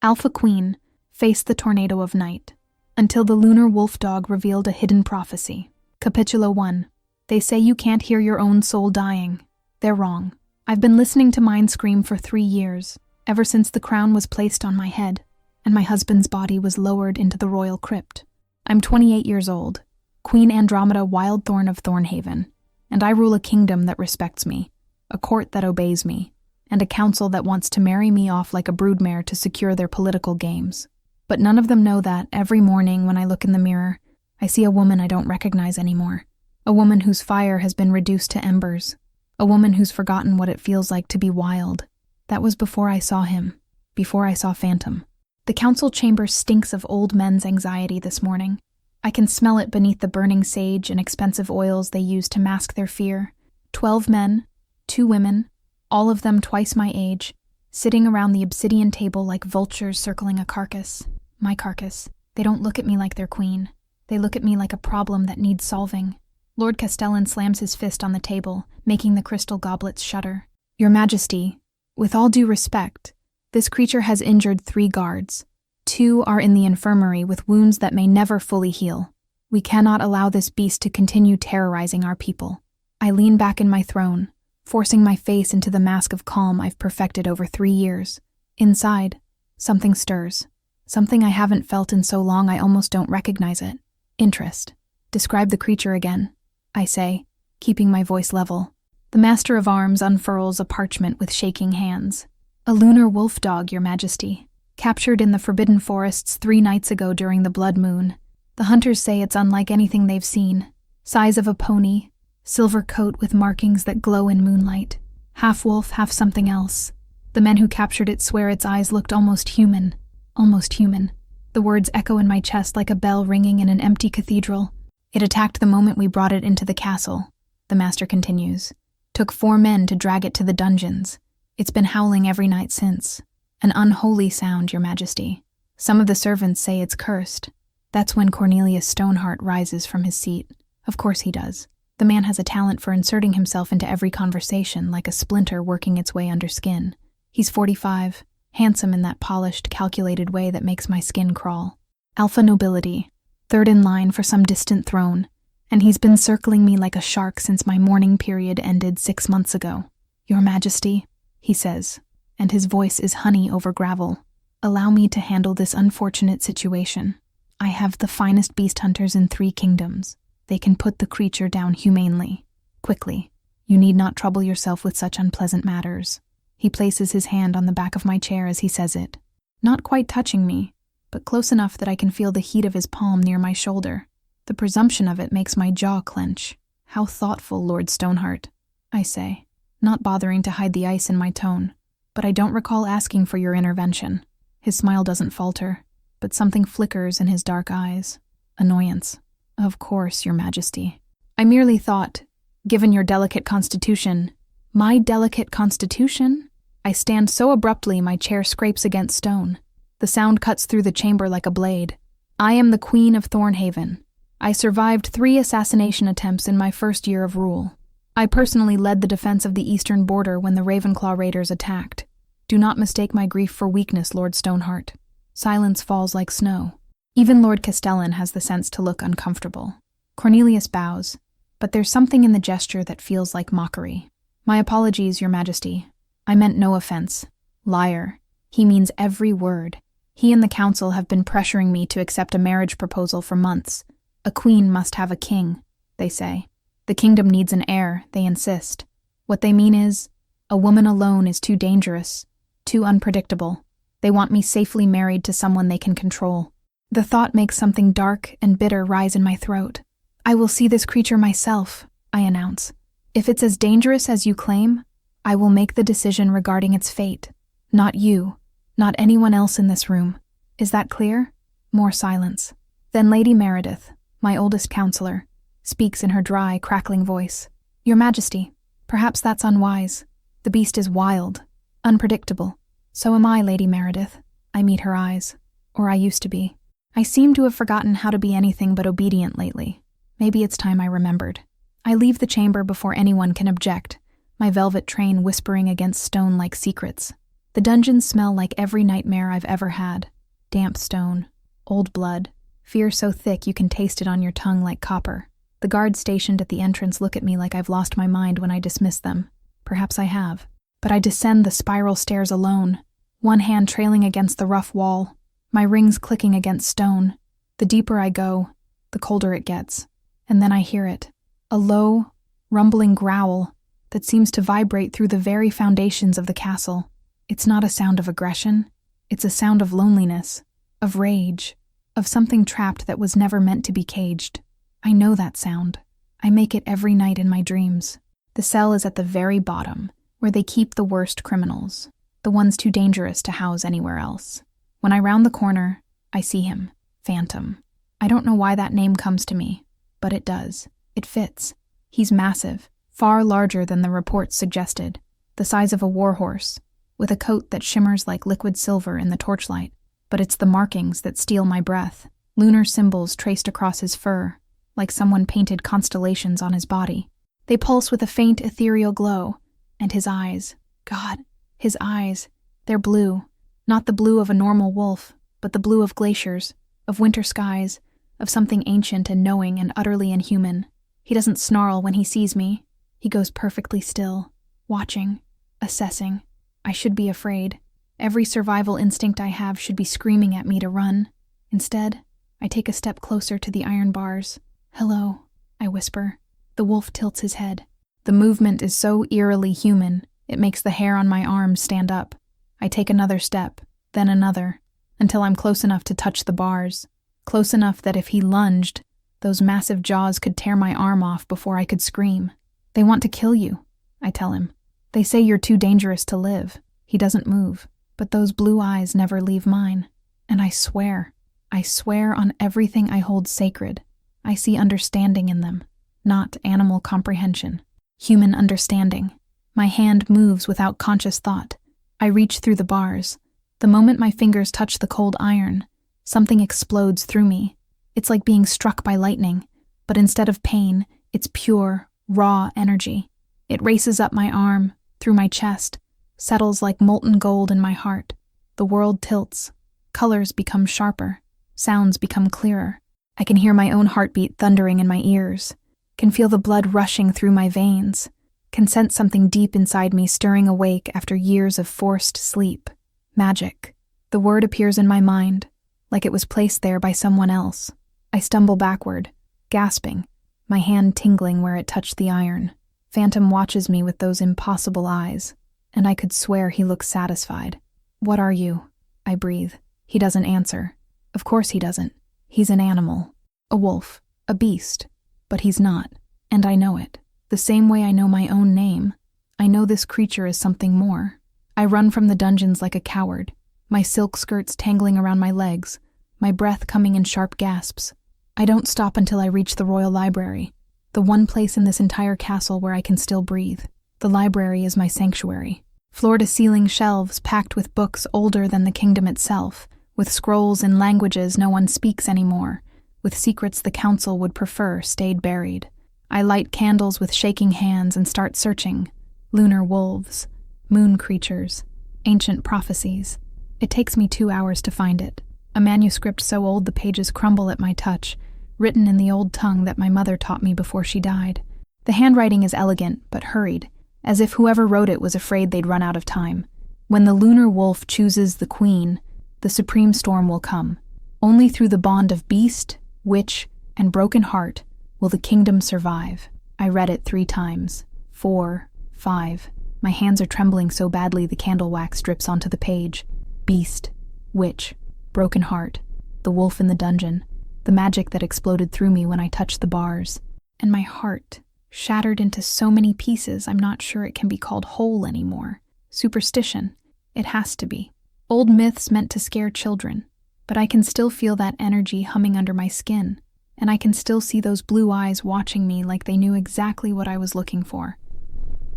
Alpha Queen faced the tornado of night, until the Lunar Wolf-Dog revealed a hidden prophecy. Capitula 1. They say you can't hear your own soul dying. They're wrong. I've been listening to mine scream for 3 years, ever since the crown was placed on my head, and my husband's body was lowered into the royal crypt. I'm 28 years old, Queen Andromeda Wildthorn of Thornhaven, and I rule a kingdom that respects me, a court that obeys me, and a council that wants to marry me off like a broodmare to secure their political games. But none of them know that every morning when I look in the mirror, I see a woman I don't recognize anymore, a woman whose fire has been reduced to embers, a woman who's forgotten what it feels like to be wild. That was before I saw him, before I saw Phantom. The council chamber stinks of old men's anxiety this morning. I can smell it beneath the burning sage and expensive oils they use to mask their fear. 12 men, 2 women, all of them twice my age, sitting around the obsidian table like vultures circling a carcass. My carcass. They don't look at me like their queen. They look at me like a problem that needs solving. Lord Castellan slams his fist on the table, making the crystal goblets shudder. Your Majesty, with all due respect, this creature has injured 3 guards. 2 are in the infirmary with wounds that may never fully heal. We cannot allow this beast to continue terrorizing our people. I lean back in my throne, forcing my face into the mask of calm I've perfected over 3 years. Inside, something stirs. Something I haven't felt in so long I almost don't recognize it. Interest. Describe the creature again, I say, keeping my voice level. The Master of Arms unfurls a parchment with shaking hands. A Lunar Wolf-Dog, Your Majesty. Captured in the Forbidden Forests 3 nights ago during the blood moon. The hunters say it's unlike anything they've seen. Size of a pony, silver coat with markings that glow in moonlight. Half wolf, half something else. The men who captured it swear its eyes looked almost human. Almost human. The words echo in my chest like a bell ringing in an empty cathedral. It attacked the moment we brought it into the castle, the Master continues. Took 4 men to drag it to the dungeons. It's been howling every night since. An unholy sound, Your Majesty. Some of the servants say it's cursed. That's when Cornelius Stoneheart rises from his seat. Of course he does. The man has a talent for inserting himself into every conversation like a splinter working its way under skin. He's 45, handsome in that polished, calculated way that makes my skin crawl. Alpha nobility, 3rd in line for some distant throne, and he's been circling me like a shark since my mourning period ended 6 months ago. Your Majesty, he says, and his voice is honey over gravel. Allow me to handle this unfortunate situation. I have the finest beast hunters in 3 kingdoms. They can put the creature down humanely. Quickly. You need not trouble yourself with such unpleasant matters. He places his hand on the back of my chair as he says it. Not quite touching me, but close enough that I can feel the heat of his palm near my shoulder. The presumption of it makes my jaw clench. How thoughtful, Lord Stoneheart, I say, not bothering to hide the ice in my tone. But I don't recall asking for your intervention. His smile doesn't falter, but something flickers in his dark eyes. Annoyance. Of course, Your Majesty. I merely thought, given your delicate constitution. My delicate constitution? I stand so abruptly my chair scrapes against stone. The sound cuts through the chamber like a blade. I am the Queen of Thornhaven. I survived 3 assassination attempts in my first year of rule. I personally led the defense of the eastern border when the Ravenclaw raiders attacked. Do not mistake my grief for weakness, Lord Stoneheart. Silence falls like snow. Even Lord Castellan has the sense to look uncomfortable. Cornelius bows, but there's something in the gesture that feels like mockery. My apologies, Your Majesty. I meant no offense. Liar. He means every word. He and the council have been pressuring me to accept a marriage proposal for months. A queen must have a king, they say. The kingdom needs an heir, they insist. What they mean is, a woman alone is too dangerous, too unpredictable. They want me safely married to someone they can control. The thought makes something dark and bitter rise in my throat. I will see this creature myself, I announce. If it's as dangerous as you claim, I will make the decision regarding its fate. Not you, not anyone else in this room. Is that clear? More silence. Then Lady Meredith, my oldest counselor, speaks in her dry, crackling voice. Your Majesty, perhaps that's unwise. The beast is wild, unpredictable. So am I, Lady Meredith. I meet her eyes. Or I used to be. I seem to have forgotten how to be anything but obedient lately. Maybe it's time I remembered. I leave the chamber before anyone can object, my velvet train whispering against stone like secrets. The dungeons smell like every nightmare I've ever had. Damp stone, old blood, fear so thick you can taste it on your tongue like copper. The guards stationed at the entrance look at me like I've lost my mind when I dismiss them. Perhaps I have. But I descend the spiral stairs alone, one hand trailing against the rough wall, my rings clicking against stone. The deeper I go, the colder it gets. And then I hear it. A low, rumbling growl that seems to vibrate through the very foundations of the castle. It's not a sound of aggression. It's a sound of loneliness, of rage, of something trapped that was never meant to be caged. I know that sound. I make it every night in my dreams. The cell is at the very bottom, where they keep the worst criminals, the ones too dangerous to house anywhere else. When I round the corner, I see him, Phantom. I don't know why that name comes to me, but it does. It fits. He's massive, far larger than the reports suggested, the size of a warhorse, with a coat that shimmers like liquid silver in the torchlight. But it's the markings that steal my breath, lunar symbols traced across his fur, like someone painted constellations on his body. They pulse with a faint ethereal glow, and his eyes, God, his eyes, they're blue. Not the blue of a normal wolf, but the blue of glaciers, of winter skies, of something ancient and knowing and utterly inhuman. He doesn't snarl when he sees me. He goes perfectly still, watching, assessing. I should be afraid. Every survival instinct I have should be screaming at me to run. Instead, I take a step closer to the iron bars. "Hello," I whisper. The wolf tilts his head. The movement is so eerily human, it makes the hair on my arms stand up. I take another step, then another, until I'm close enough to touch the bars. Close enough that if he lunged, those massive jaws could tear my arm off before I could scream. "They want to kill you," I tell him. "They say you're too dangerous to live." He doesn't move, but those blue eyes never leave mine. And I swear on everything I hold sacred, I see understanding in them, not animal comprehension. Human understanding. My hand moves without conscious thought. I reach through the bars. The moment my fingers touch the cold iron, something explodes through me. It's like being struck by lightning, but instead of pain, it's pure, raw energy. It races up my arm, through my chest, settles like molten gold in my heart. The world tilts. Colors become sharper. Sounds become clearer. I can hear my own heartbeat thundering in my ears. Can feel the blood rushing through my veins. Can sense something deep inside me stirring awake after years of forced sleep. Magic. The word appears in my mind, like it was placed there by someone else. I stumble backward, gasping, my hand tingling where it touched the iron. Phantom watches me with those impossible eyes, and I could swear he looks satisfied. "What are you?" I breathe. He doesn't answer. Of course he doesn't. He's an animal. A wolf. A beast. But he's not. And I know it. The same way I know my own name. I know this creature is something more. I run from the dungeons like a coward, my silk skirts tangling around my legs, my breath coming in sharp gasps. I don't stop until I reach the royal library, the one place in this entire castle where I can still breathe. The library is my sanctuary. Floor-to-ceiling shelves packed with books older than the kingdom itself, with scrolls in languages no one speaks anymore, with secrets the council would prefer stayed buried. I light candles with shaking hands and start searching. Lunar wolves, moon creatures, ancient prophecies. It takes me 2 hours to find it. A manuscript so old the pages crumble at my touch, written in the old tongue that my mother taught me before she died. The handwriting is elegant, but hurried, as if whoever wrote it was afraid they'd run out of time. When the lunar wolf chooses the queen, the supreme storm will come. Only through the bond of beast, witch, and broken heart will the kingdom survive. I read it 3 times. 4, 5. My hands are trembling so badly the candle wax drips onto the page. Beast, witch, broken heart, the wolf in the dungeon, the magic that exploded through me when I touched the bars. And my heart, shattered into so many pieces I'm not sure it can be called whole anymore. Superstition. It has to be. Old myths meant to scare children, but I can still feel that energy humming under my skin, and I can still see those blue eyes watching me like they knew exactly what I was looking for.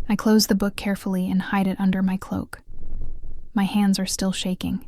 I close the book carefully and hide it under my cloak. My hands are still shaking.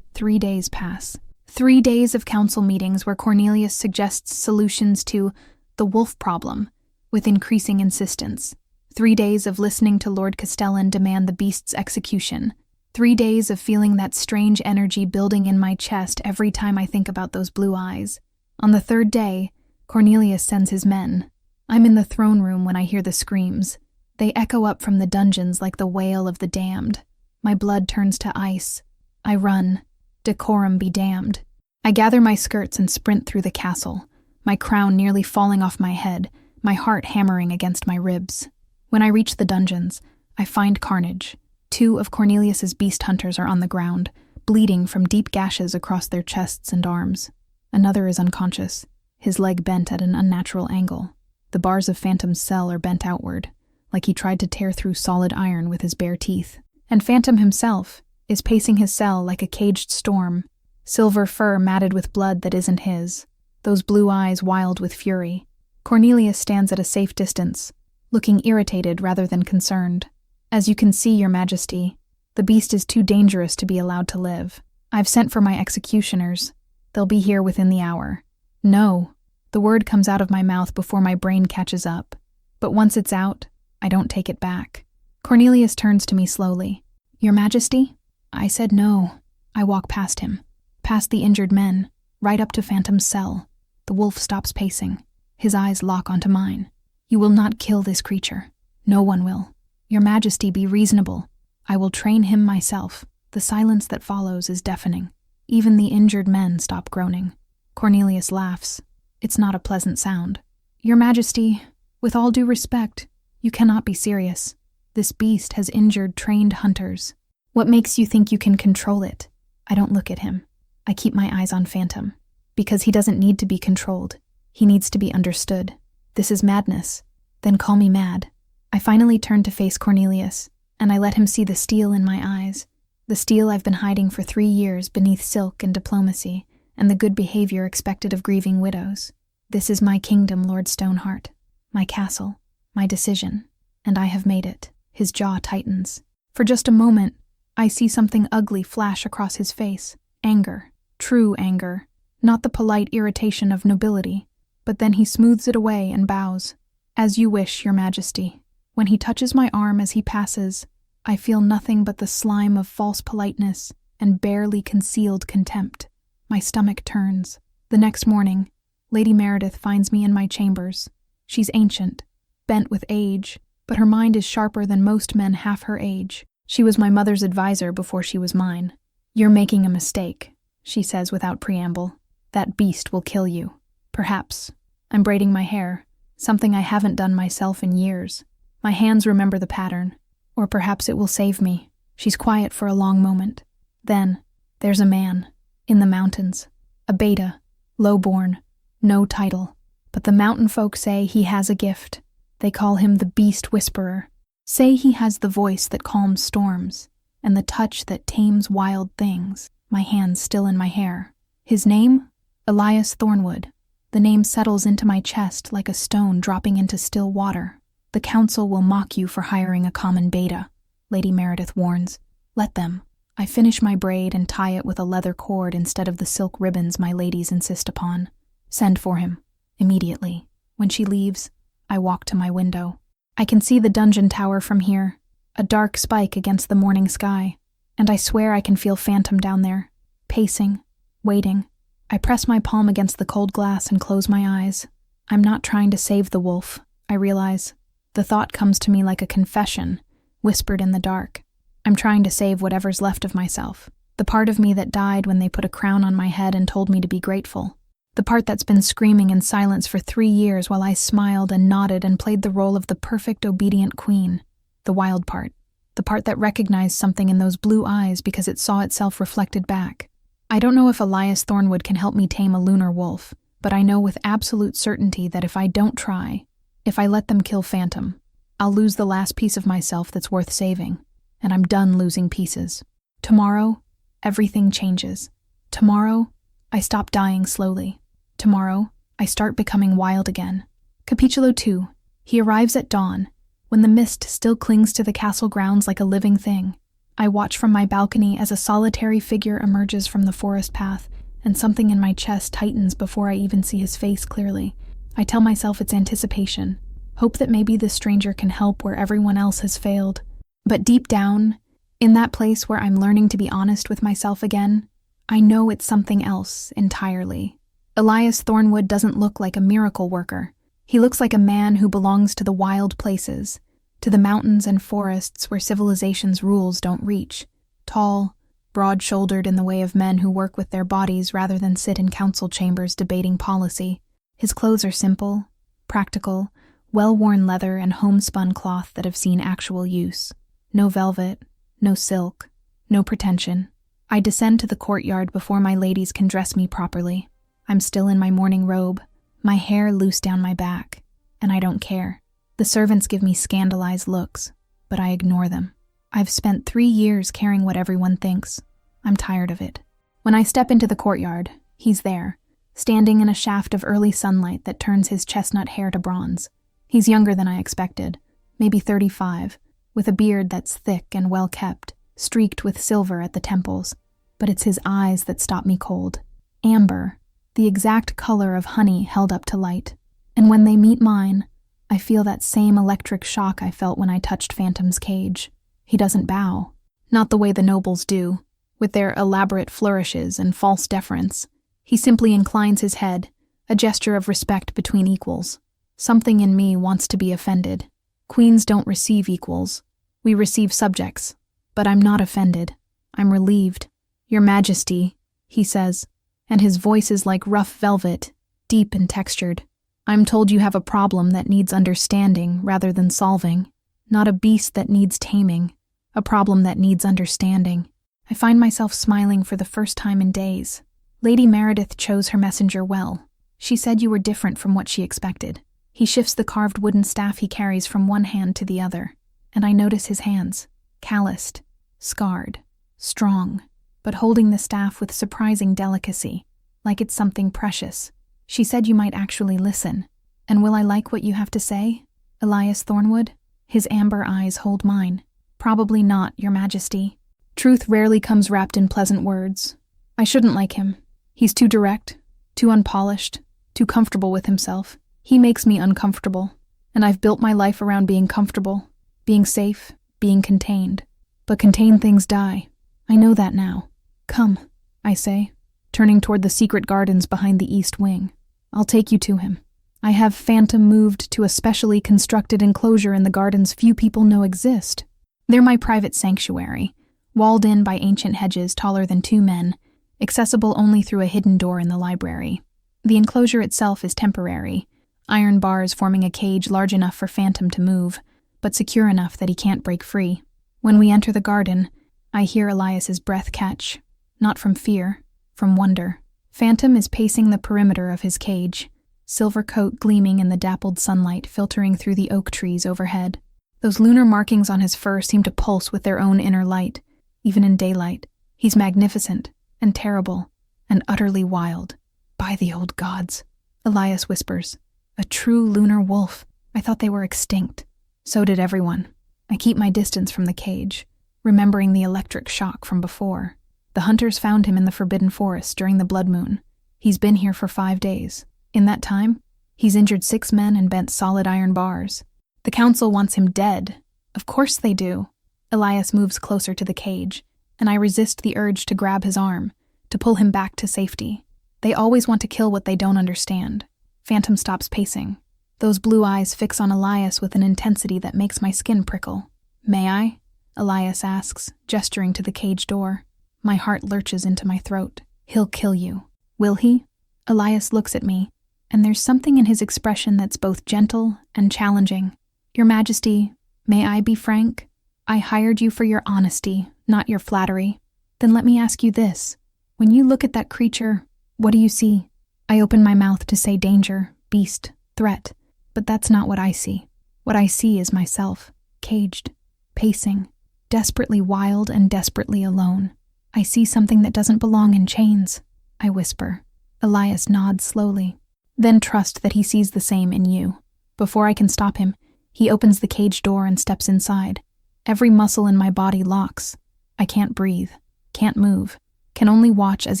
3 days pass. 3 days of council meetings where Cornelius suggests solutions to the wolf problem with increasing insistence. 3 days of listening to Lord Castellan demand the beast's execution. 3 days of feeling that strange energy building in my chest every time I think about those blue eyes. On the 3rd day, Cornelius sends his men. I'm in the throne room when I hear the screams. They echo up from the dungeons like the wail of the damned. My blood turns to ice. I run. Decorum be damned. I gather my skirts and sprint through the castle, my crown nearly falling off my head, my heart hammering against my ribs. When I reach the dungeons, I find carnage. 2 of Cornelius's beast hunters are on the ground, bleeding from deep gashes across their chests and arms. Another is unconscious, his leg bent at an unnatural angle. The bars of Phantom's cell are bent outward, like he tried to tear through solid iron with his bare teeth. And Phantom himself is pacing his cell like a caged storm, silver fur matted with blood that isn't his, those blue eyes wild with fury. Cornelius stands at a safe distance, looking irritated rather than concerned. As you can see, Your Majesty, the beast is too dangerous to be allowed to live. I've sent for my executioners. They'll be here within the hour. No. The word comes out of my mouth before my brain catches up. But once it's out, I don't take it back. Cornelius turns to me slowly. Your Majesty? I said no. I walk past him, past the injured men, right up to Phantom's cell. The wolf stops pacing. His eyes lock onto mine. You will not kill this creature. No one will. Your Majesty, be reasonable. I will train him myself. The silence that follows is deafening. Even the injured men stop groaning. Cornelius laughs. It's not a pleasant sound. Your Majesty, with all due respect, you cannot be serious. This beast has injured trained hunters. What makes you think you can control it? I don't look at him. I keep my eyes on Phantom. Because he doesn't need to be controlled. He needs to be understood. This is madness. Then call me mad. I finally turn to face Cornelius, and I let him see the steel in my eyes. The steel I've been hiding for 3 years beneath silk and diplomacy, and the good behavior expected of grieving widows. This is my kingdom, Lord Stoneheart. My castle. My decision. And I have made it. His jaw tightens. For just a moment, I see something ugly flash across his face. Anger. True anger. Not the polite irritation of nobility. But then he smooths it away and bows. As you wish, Your Majesty. When he touches my arm as he passes, I feel nothing but the slime of false politeness and barely concealed contempt. My stomach turns. The next morning, Lady Meredith finds me in my chambers. She's ancient, bent with age, but her mind is sharper than most men half her age. She was my mother's advisor before she was mine. You're making a mistake, she says without preamble. That beast will kill you. Perhaps. I'm braiding my hair, something I haven't done myself in years. My hands remember the pattern. Or perhaps it will save me. She's quiet for a long moment. Then, there's a man. In the mountains. A beta. Low-born. No title. But the mountain folk say he has a gift. They call him the Beast Whisperer. Say he has the voice that calms storms, and the touch that tames wild things. My hands still in my hair. His name? Elias Thornwood. The name settles into my chest like a stone dropping into still water. The council will mock you for hiring a common beta, Lady Meredith warns. Let them. I finish my braid and tie it with a leather cord instead of the silk ribbons my ladies insist upon. Send for him. Immediately. When she leaves, I walk to my window. I can see the dungeon tower from here, a dark spike against the morning sky, and I swear I can feel Phantom down there, pacing, waiting. I press my palm against the cold glass and close my eyes. I'm not trying to save the wolf, I realize. The thought comes to me like a confession, whispered in the dark. I'm trying to save whatever's left of myself. The part of me that died when they put a crown on my head and told me to be grateful. The part that's been screaming in silence for 3 years while I smiled and nodded and played the role of the perfect obedient queen. The wild part. The part that recognized something in those blue eyes because it saw itself reflected back. I don't know if Elias Thornwood can help me tame a lunar wolf, but I know with absolute certainty that if I don't try, if I let them kill Phantom, I'll lose the last piece of myself that's worth saving, and I'm done losing pieces. Tomorrow, everything changes. Tomorrow, I stop dying slowly. Tomorrow, I start becoming wild again. Capítulo 2. He arrives at dawn, when the mist still clings to the castle grounds like a living thing. I watch from my balcony as a solitary figure emerges from the forest path, and something in my chest tightens before I even see his face clearly. I tell myself it's anticipation, hope that maybe this stranger can help where everyone else has failed. But deep down, In that place where I'm learning to be honest with myself again, I know it's something else entirely. Elias Thornwood doesn't look like a miracle worker. He looks like a man who belongs to the wild places, to the mountains and forests where civilization's rules don't reach. Tall, broad-shouldered in the way of men who work with their bodies rather than sit in council chambers debating policy. His clothes are simple, practical, well-worn leather and homespun cloth that have seen actual use. No velvet, no silk, no pretension. I descend to the courtyard before my ladies can dress me properly. I'm still in my morning robe, my hair loose down my back, and I don't care. The servants give me scandalized looks, but I ignore them. I've spent 3 years caring what everyone thinks. I'm tired of it. When I step into the courtyard, he's there, standing in a shaft of early sunlight that turns his chestnut hair to bronze. He's younger than I expected, maybe 35, with a beard that's thick and well-kept, streaked with silver at the temples. But it's his eyes that stop me cold. Amber, the exact color of honey held up to light. And when they meet mine, I feel that same electric shock I felt when I touched Phantom's cage. He doesn't bow. Not the way the nobles do, with their elaborate flourishes and false deference. He simply inclines his head, a gesture of respect between equals. Something in me wants to be offended. Queens don't receive equals. We receive subjects. But I'm not offended. I'm relieved. Your Majesty, he says, and his voice is like rough velvet, deep and textured. I'm told you have a problem that needs understanding rather than solving. Not a beast that needs taming. A problem that needs understanding. I find myself smiling for the first time in days. Lady Meredith chose her messenger well. She said you were different from what she expected. He shifts the carved wooden staff he carries from one hand to the other, and I notice his hands, calloused, scarred, strong, but holding the staff with surprising delicacy, like it's something precious. She said you might actually listen. And will I like what you have to say, Elias Thornwood? His amber eyes hold mine. Probably not, Your Majesty. Truth rarely comes wrapped in pleasant words. I shouldn't like him. He's too direct, too unpolished, too comfortable with himself. He makes me uncomfortable, and I've built my life around being comfortable, being safe, being contained. But contained things die. I know that now. Come, I say, turning toward the secret gardens behind the east wing. I'll take you to him. I have Phantom moved to a specially constructed enclosure in the gardens few people know exist. They're my private sanctuary, walled in by ancient hedges taller than 2 men, accessible only through a hidden door in the library. The enclosure itself is temporary, iron bars forming a cage large enough for Phantom to move, but secure enough that he can't break free. When we enter the garden, I hear Elias's breath catch, not from fear, from wonder. Phantom is pacing the perimeter of his cage, silver coat gleaming in the dappled sunlight filtering through the oak trees overhead. Those lunar markings on his fur seem to pulse with their own inner light, even in daylight. He's magnificent, and terrible, and utterly wild. By the old gods, Elias whispers. A true lunar wolf. I thought they were extinct. So did everyone. I keep my distance from the cage, remembering the electric shock from before. The hunters found him in the Forbidden Forest during the blood moon. He's been here for 5 days. In that time, he's injured 6 men and bent solid iron bars. The council wants him dead. Of course they do. Elias moves closer to the cage, and I resist the urge to grab his arm, to pull him back to safety. They always want to kill what they don't understand. Phantom stops pacing. Those blue eyes fix on Elias with an intensity that makes my skin prickle. May I? Elias asks, gesturing to the cage door. My heart lurches into my throat. He'll kill you. Will he? Elias looks at me, and there's something in his expression that's both gentle and challenging. Your Majesty, may I be frank? I hired you for your honesty, not your flattery. Then let me ask you this. When you look at that creature, what do you see? I open my mouth to say danger, beast, threat, but that's not what I see. What I see is myself, caged, pacing, desperately wild and desperately alone. I see something that doesn't belong in chains, I whisper. Elias nods slowly. Then trust that he sees the same in you. Before I can stop him, he opens the cage door and steps inside. Every muscle in my body locks. I can't breathe, can't move, can only watch as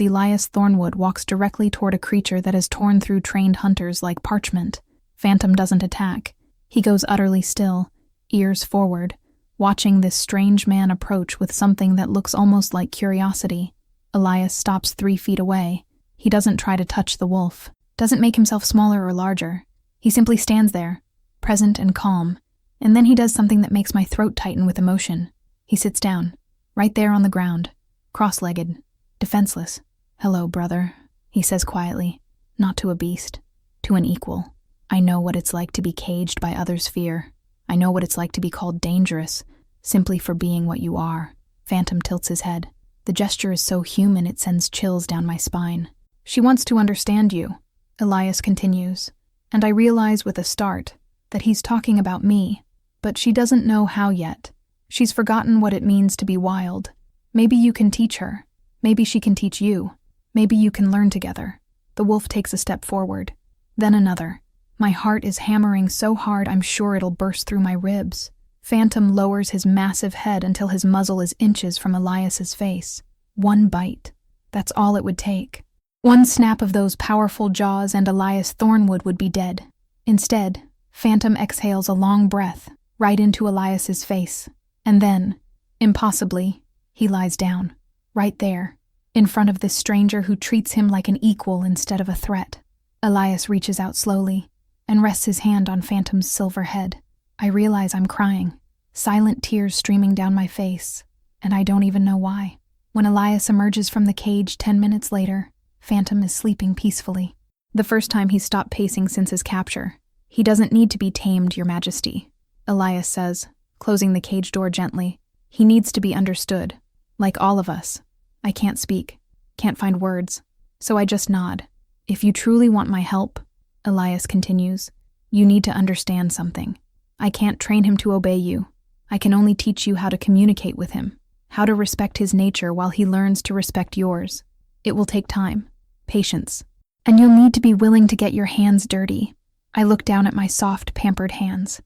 Elias Thornwood walks directly toward a creature that has torn through trained hunters like parchment. Phantom doesn't attack. He goes utterly still, ears forward, Watching this strange man approach with something that looks almost like curiosity, Elias stops 3 feet away. He doesn't try to touch the wolf, doesn't make himself smaller or larger. He simply stands there, present and calm, and then he does something that makes my throat tighten with emotion. He sits down, right there on the ground, cross-legged, defenseless. "Hello, brother," he says quietly, not to a beast, to an equal. "I know what it's like to be caged by others' fear. I know what it's like to be called dangerous, simply for being what you are." Phantom tilts his head. The gesture is so human it sends chills down my spine. "She wants to understand you," Elias continues, and I realize with a start that he's talking about me, but she doesn't know how yet. She's forgotten what it means to be wild. Maybe you can teach her. Maybe she can teach you. Maybe you can learn together. The wolf takes a step forward, then another. My heart is hammering so hard I'm sure it'll burst through my ribs. Phantom lowers his massive head until his muzzle is inches from Elias's face. One bite. That's all it would take. One snap of those powerful jaws and Elias Thornwood would be dead. Instead, Phantom exhales a long breath right into Elias's face. And then, impossibly, he lies down, right there, in front of this stranger who treats him like an equal instead of a threat. Elias reaches out slowly and rests his hand on Phantom's silver head. I realize I'm crying, silent tears streaming down my face, and I don't even know why. When Elias emerges from the cage 10 minutes later, Phantom is sleeping peacefully. The first time he's stopped pacing since his capture. "He doesn't need to be tamed, Your Majesty," Elias says, closing the cage door gently. "He needs to be understood, like all of us." I can't speak, can't find words, so I just nod. "If you truly want my help," Elias continues, "you need to understand something. I can't train him to obey you. I can only teach you how to communicate with him, how to respect his nature while he learns to respect yours. It will take time, patience, and you'll need to be willing to get your hands dirty." I look down at my soft, pampered hands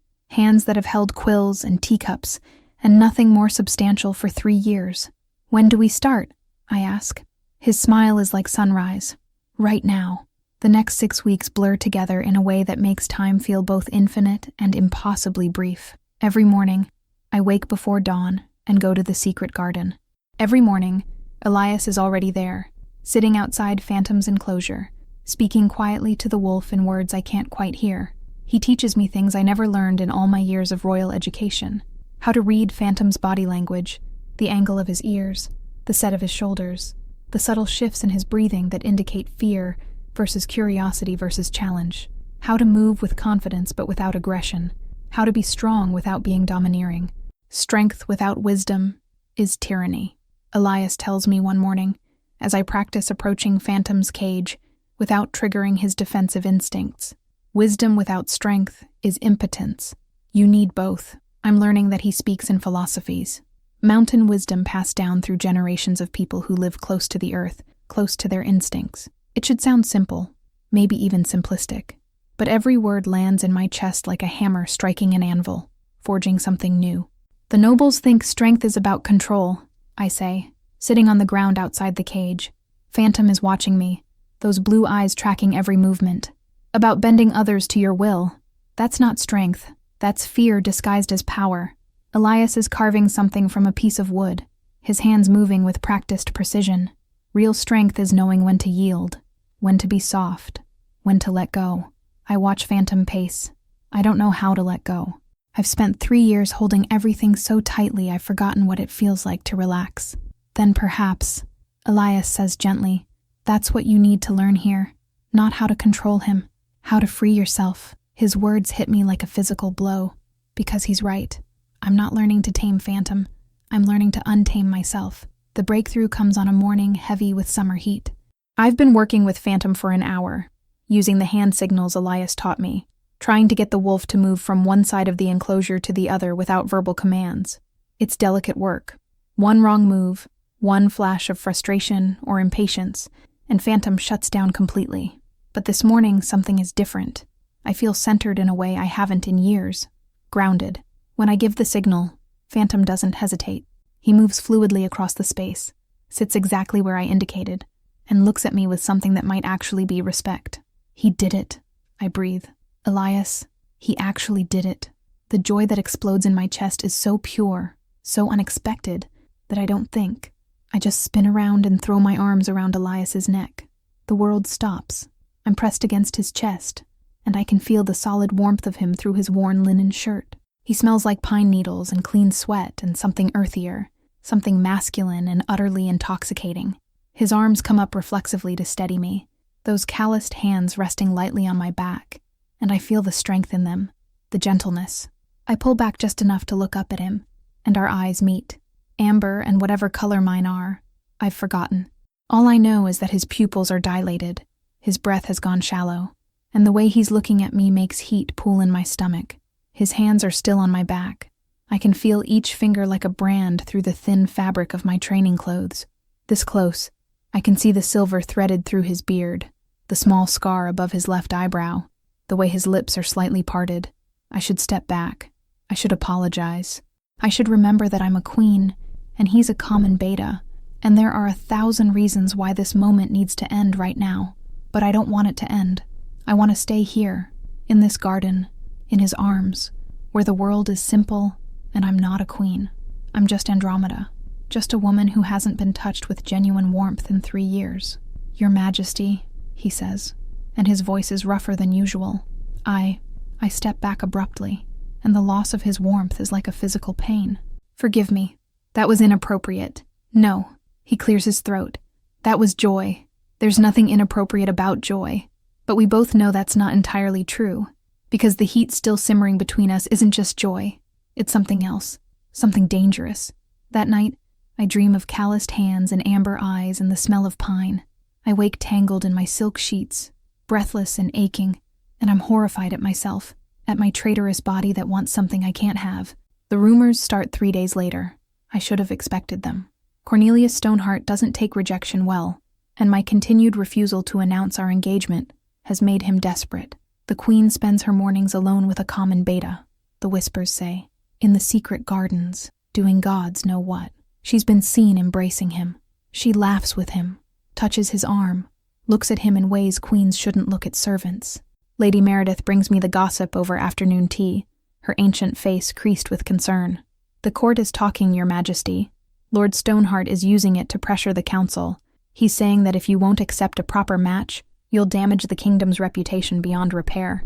that have held quills and teacups and nothing more substantial for 3 years. "When do we start?" I ask. His smile is like sunrise. Right now. The next 6 weeks blur together in a way that makes time feel both infinite and impossibly brief. Every morning, I wake before dawn and go to the secret garden. Every morning, Elias is already there, sitting outside Phantom's enclosure, speaking quietly to the wolf in words I can't quite hear. He teaches me things I never learned in all my years of royal education. How to read Phantom's body language, the angle of his ears, the set of his shoulders, the subtle shifts in his breathing that indicate fear versus curiosity versus challenge. How to move with confidence but without aggression. How to be strong without being domineering. Strength without wisdom is tyranny, Elias tells me one morning, as I practice approaching Phantom's cage without triggering his defensive instincts. Wisdom without strength is impotence. You need both. I'm learning that he speaks in philosophies. Mountain wisdom passed down through generations of people who live close to the earth, close to their instincts. It should sound simple, maybe even simplistic, but every word lands in my chest like a hammer striking an anvil, forging something new. The nobles think strength is about control, I say, sitting on the ground outside the cage. Phantom is watching me, those blue eyes tracking every movement. About bending others to your will. That's not strength, that's fear disguised as power. Elias is carving something from a piece of wood, his hands moving with practiced precision. Real strength is knowing when to yield, when to be soft, when to let go. I watch Phantom pace. I don't know how to let go. I've spent 3 years holding everything so tightly I've forgotten what it feels like to relax. Then perhaps, Elias says gently, that's what you need to learn here. Not how to control him, how to free yourself. His words hit me like a physical blow, because he's right. I'm not learning to tame Phantom. I'm learning to untame myself. The breakthrough comes on a morning heavy with summer heat. I've been working with Phantom for an hour, using the hand signals Elias taught me, trying to get the wolf to move from one side of the enclosure to the other without verbal commands. It's delicate work. One wrong move, one flash of frustration or impatience, and Phantom shuts down completely. But this morning, something is different. I feel centered in a way I haven't in years. Grounded. When I give the signal, Phantom doesn't hesitate. He moves fluidly across the space, sits exactly where I indicated, and looks at me with something that might actually be respect. He did it, I breathe. Elias, he actually did it. The joy that explodes in my chest is so pure, so unexpected, that I don't think. I just spin around and throw my arms around Elias's neck. The world stops. I'm pressed against his chest, and I can feel the solid warmth of him through his worn linen shirt. He smells like pine needles and clean sweat and something earthier, something masculine and utterly intoxicating. His arms come up reflexively to steady me, those calloused hands resting lightly on my back, and I feel the strength in them, the gentleness. I pull back just enough to look up at him, and our eyes meet. Amber and whatever color mine are, I've forgotten. All I know is that his pupils are dilated, his breath has gone shallow, and the way he's looking at me makes heat pool in my stomach. His hands are still on my back. I can feel each finger like a brand through the thin fabric of my training clothes. This close, I can see the silver threaded through his beard, the small scar above his left eyebrow, the way his lips are slightly parted. I should step back. I should apologize. I should remember that I'm a queen, and he's a common beta, and there are 1,000 reasons why this moment needs to end right now. But I don't want it to end. I want to stay here, in this garden, in his arms, where the world is simple, and I'm not a queen. I'm just Andromeda, just a woman who hasn't been touched with genuine warmth in 3 years. Your Majesty, he says, and his voice is rougher than usual. I step back abruptly, and the loss of his warmth is like a physical pain. Forgive me. That was inappropriate. No, he clears his throat. That was joy. There's nothing inappropriate about joy. But we both know that's not entirely true, because the heat still simmering between us isn't just joy. It's something else, something dangerous. That night, I dream of calloused hands and amber eyes and the smell of pine. I wake tangled in my silk sheets, breathless and aching, and I'm horrified at myself, at my traitorous body that wants something I can't have. The rumors start 3 days later. I should have expected them. Cornelius Stoneheart doesn't take rejection well, and my continued refusal to announce our engagement has made him desperate. The queen spends her mornings alone with a common beta, the whispers say, in the secret gardens, doing gods know what. She's been seen embracing him. She laughs with him, touches his arm, looks at him in ways queens shouldn't look at servants. Lady Meredith brings me the gossip over afternoon tea, her ancient face creased with concern. The court is talking, Your Majesty. Lord Stoneheart is using it to pressure the council. He's saying that if you won't accept a proper match, you'll damage the kingdom's reputation beyond repair.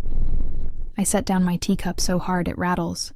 I set down my teacup so hard it rattles.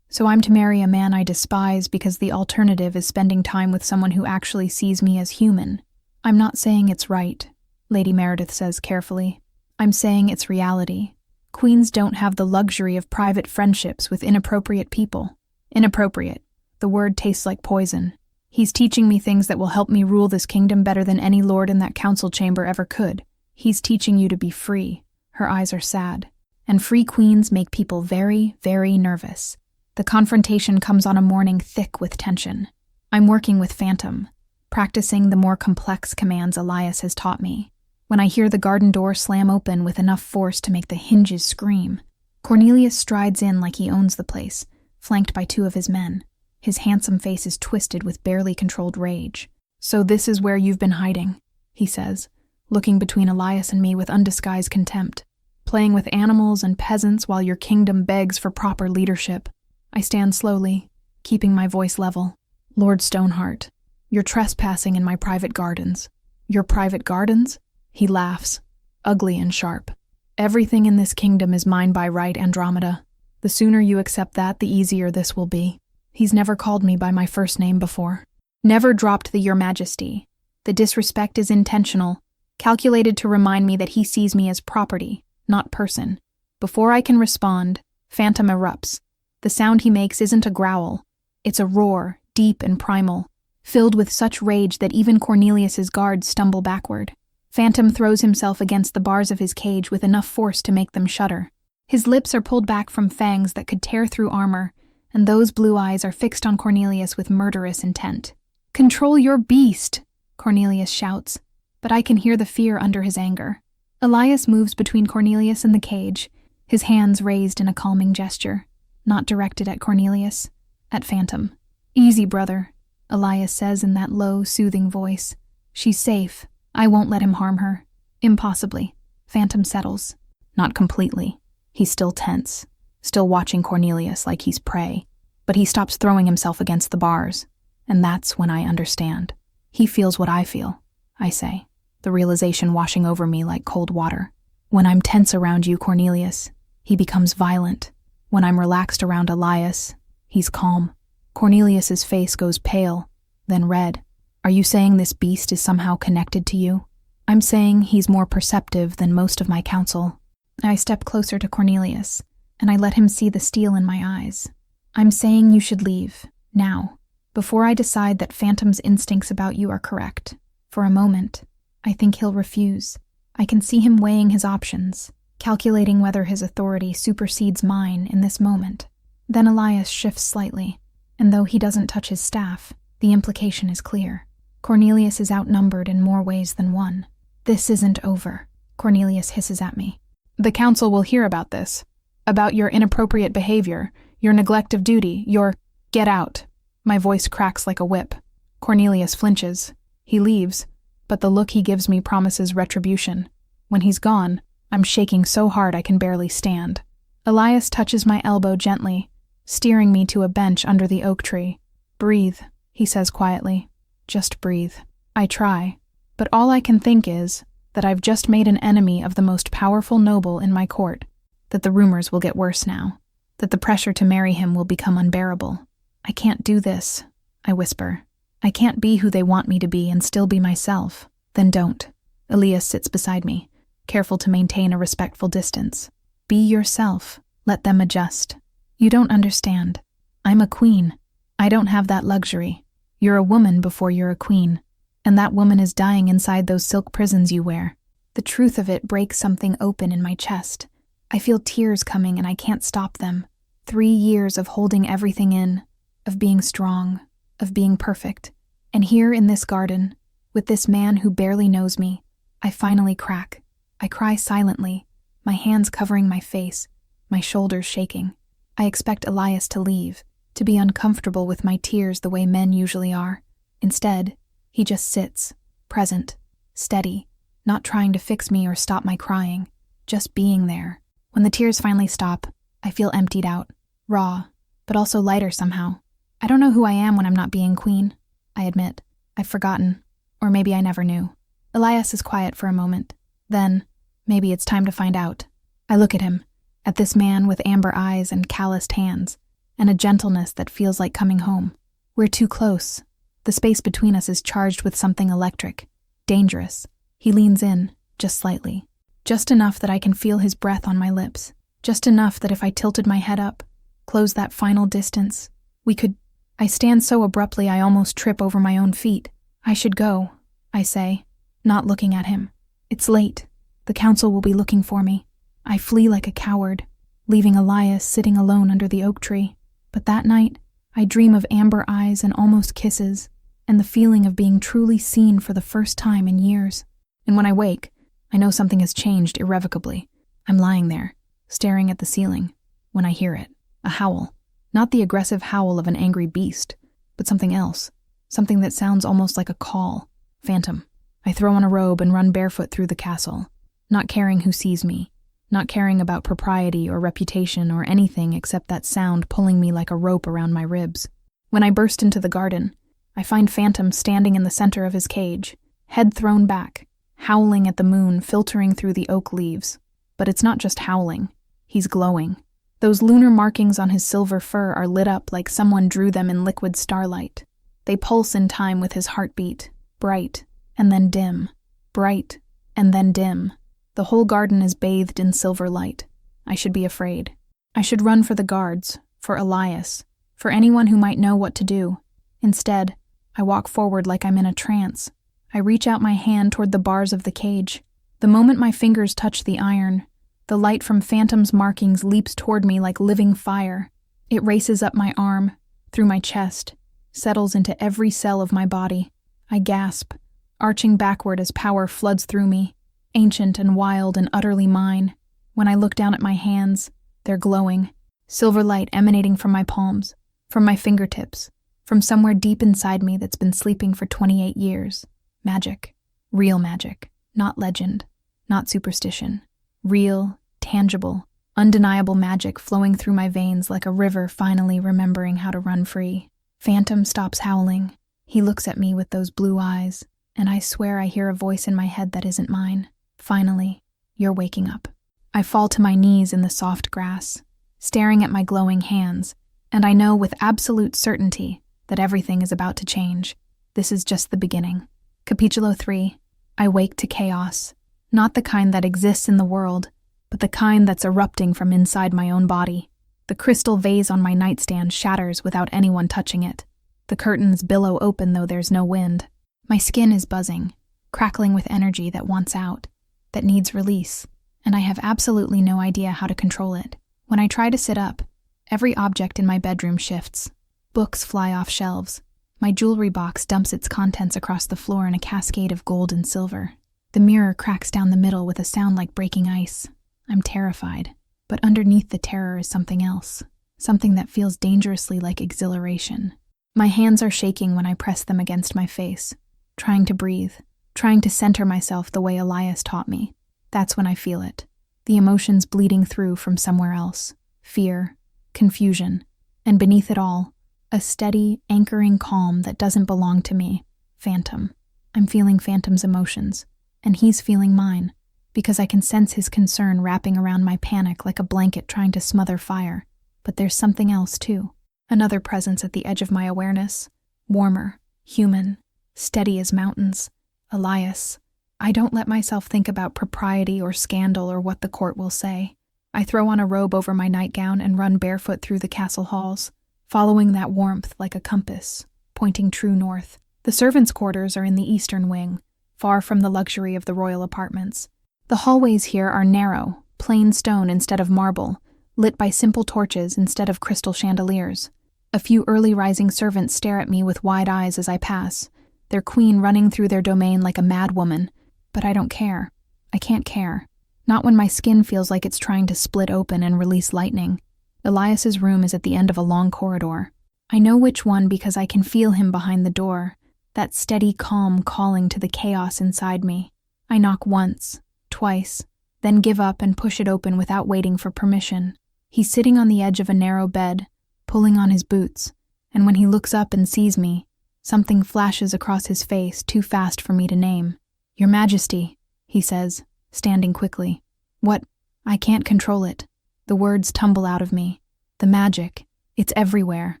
So I'm to marry a man I despise because the alternative is spending time with someone who actually sees me as human. I'm not saying it's right, Lady Meredith says carefully. I'm saying it's reality. Queens don't have the luxury of private friendships with inappropriate people. Inappropriate. The word tastes like poison. He's teaching me things that will help me rule this kingdom better than any lord in that council chamber ever could. He's teaching you to be free. Her eyes are sad. And free queens make people very, very nervous. The confrontation comes on a morning thick with tension. I'm working with Phantom, practicing the more complex commands Elias has taught me. When I hear the garden door slam open with enough force to make the hinges scream, Cornelius strides in like he owns the place, flanked by 2 of his men. His handsome face is twisted with barely controlled rage. So this is where you've been hiding, he says, looking between Elias and me with undisguised contempt. Playing with animals and peasants while your kingdom begs for proper leadership. I stand slowly, keeping my voice level. Lord Stoneheart, you're trespassing in my private gardens. Your private gardens? He laughs, ugly and sharp. Everything in this kingdom is mine by right, Andromeda. The sooner you accept that, the easier this will be. He's never called me by my first name before. Never dropped the Your Majesty. The disrespect is intentional, calculated to remind me that he sees me as property, not person. Before I can respond, Phantom erupts. The sound he makes isn't a growl. It's a roar, deep and primal, filled with such rage that even Cornelius's guards stumble backward. Phantom throws himself against the bars of his cage with enough force to make them shudder. His lips are pulled back from fangs that could tear through armor, and those blue eyes are fixed on Cornelius with murderous intent. "Control your beast," Cornelius shouts, but I can hear the fear under his anger. Elias moves between Cornelius and the cage, his hands raised in a calming gesture, not directed at Cornelius, at Phantom. "Easy, brother," Elias says in that low, soothing voice. "She's safe. I won't let him harm her." Impossibly. Phantom settles. Not completely. He's still tense. still watching Cornelius like he's prey, but he stops throwing himself against the bars, and that's when I understand. He feels what I feel, I say, the realization washing over me like cold water. When I'm tense around you, Cornelius, he becomes violent. When I'm relaxed around Elias, he's calm. Cornelius's face goes pale, then red. Are you saying this beast is somehow connected to you? I'm saying he's more perceptive than most of my council. I step closer to Cornelius, and I let him see the steel in my eyes. I'm saying you should leave, now, before I decide that Phantom's instincts about you are correct. For a moment, I think he'll refuse. I can see him weighing his options, calculating whether his authority supersedes mine in this moment. Then Elias shifts slightly, and though he doesn't touch his staff, the implication is clear. Cornelius is outnumbered in more ways than one. This isn't over, Cornelius hisses at me. The council will hear about this, about your inappropriate behavior, your neglect of duty, your get out. My voice cracks like a whip. Cornelius flinches. He leaves, but the look he gives me promises retribution. When he's gone, I'm shaking so hard I can barely stand. Elias touches my elbow gently, steering me to a bench under the oak tree. Breathe, he says quietly. Just breathe. I try, but all I can think is that I've just made an enemy of the most powerful noble in my court, that the rumors will get worse now, that the pressure to marry him will become unbearable. I can't do this, I whisper. I can't be who they want me to be and still be myself. Then don't. Elias sits beside me, careful to maintain a respectful distance. Be yourself. Let them adjust. You don't understand. I'm a queen. I don't have that luxury. You're a woman before you're a queen, and that woman is dying inside those silk prisons you wear. The truth of it breaks something open in my chest. I feel tears coming and I can't stop them. 3 years of holding everything in, of being strong, of being perfect. And here in this garden, with this man who barely knows me, I finally crack. I cry silently, my hands covering my face, my shoulders shaking. I expect Elias to leave, to be uncomfortable with my tears the way men usually are. Instead, he just sits, present, steady, not trying to fix me or stop my crying, just being there. When the tears finally stop, I feel emptied out, raw, but also lighter somehow. I don't know who I am when I'm not being queen, I admit. I've forgotten, or maybe I never knew. Elias is quiet for a moment. Then, maybe it's time to find out. I look at him, at this man with amber eyes and calloused hands, and a gentleness that feels like coming home. We're too close. The space between us is charged with something electric, dangerous. He leans in, just slightly. Just enough that I can feel his breath on my lips. Just enough that if I tilted my head up, closed that final distance, we could... I stand so abruptly I almost trip over my own feet. I should go, I say, not looking at him. It's late. The council will be looking for me. I flee like a coward, leaving Elias sitting alone under the oak tree. But that night, I dream of amber eyes and almost kisses, and the feeling of being truly seen for the first time in years. And when I wake, I know something has changed irrevocably. I'm lying there, staring at the ceiling, when I hear it, a howl. Not the aggressive howl of an angry beast, but something else, something that sounds almost like a call. Phantom. I throw on a robe and run barefoot through the castle, not caring who sees me, not caring about propriety or reputation or anything except that sound pulling me like a rope around my ribs. When I burst into the garden, I find Phantom standing in the center of his cage, head thrown back, howling at the moon filtering through the oak leaves. But it's not just howling. He's glowing. Those lunar markings on his silver fur are lit up like someone drew them in liquid starlight. They pulse in time with his heartbeat, bright, and then dim, bright, and then dim. The whole garden is bathed in silver light. I should be afraid. I should run for the guards, for Elias, for anyone who might know what to do. Instead, I walk forward like I'm in a trance. I reach out my hand toward the bars of the cage. The moment my fingers touch the iron, the light from Phantom's markings leaps toward me like living fire. It races up my arm, through my chest, settles into every cell of my body. I gasp, arching backward as power floods through me, ancient and wild and utterly mine. When I look down at my hands, they're glowing, silver light emanating from my palms, from my fingertips, from somewhere deep inside me that's been sleeping for 28 years. Magic. Real magic. Not legend. Not superstition. Real, tangible, undeniable magic flowing through my veins like a river finally remembering how to run free. Phantom stops howling. He looks at me with those blue eyes, and I swear I hear a voice in my head that isn't mine. Finally, you're waking up. I fall to my knees in the soft grass, staring at my glowing hands, and I know with absolute certainty that everything is about to change. This is just the beginning. Capítulo 3. I wake to chaos. Not the kind that exists in the world, but the kind that's erupting from inside my own body. The crystal vase on my nightstand shatters without anyone touching it. The curtains billow open though there's no wind. My skin is buzzing, crackling with energy that wants out, that needs release, and I have absolutely no idea how to control it. When I try to sit up, every object in my bedroom shifts. Books fly off shelves. My jewelry box dumps its contents across the floor in a cascade of gold and silver. The mirror cracks down the middle with a sound like breaking ice. I'm terrified, but underneath the terror is something else, something that feels dangerously like exhilaration. My hands are shaking when I press them against my face, trying to breathe, trying to center myself the way Elias taught me. That's when I feel it, the emotions bleeding through from somewhere else, fear, confusion, and beneath it all, a steady, anchoring calm that doesn't belong to me. Phantom. I'm feeling Phantom's emotions, and he's feeling mine, because I can sense his concern wrapping around my panic like a blanket trying to smother fire. But there's something else too. Another presence at the edge of my awareness. Warmer, human, steady as mountains. Elias. I don't let myself think about propriety or scandal or what the court will say. I throw on a robe over my nightgown and run barefoot through the castle halls, following that warmth like a compass, pointing true north. The servants' quarters are in the eastern wing, far from the luxury of the royal apartments. The hallways here are narrow, plain stone instead of marble, lit by simple torches instead of crystal chandeliers. A few early rising servants stare at me with wide eyes as I pass, their queen running through their domain like a mad woman. But I don't care. I can't care. Not when my skin feels like it's trying to split open and release lightning. Elias's room is at the end of a long corridor. I know which one because I can feel him behind the door, that steady calm calling to the chaos inside me. I knock once, twice, then give up and push it open without waiting for permission. He's sitting on the edge of a narrow bed, pulling on his boots, and when he looks up and sees me, something flashes across his face too fast for me to name. "Your Majesty," he says, standing quickly. "What? I can't control it." The words tumble out of me. The magic. It's everywhere.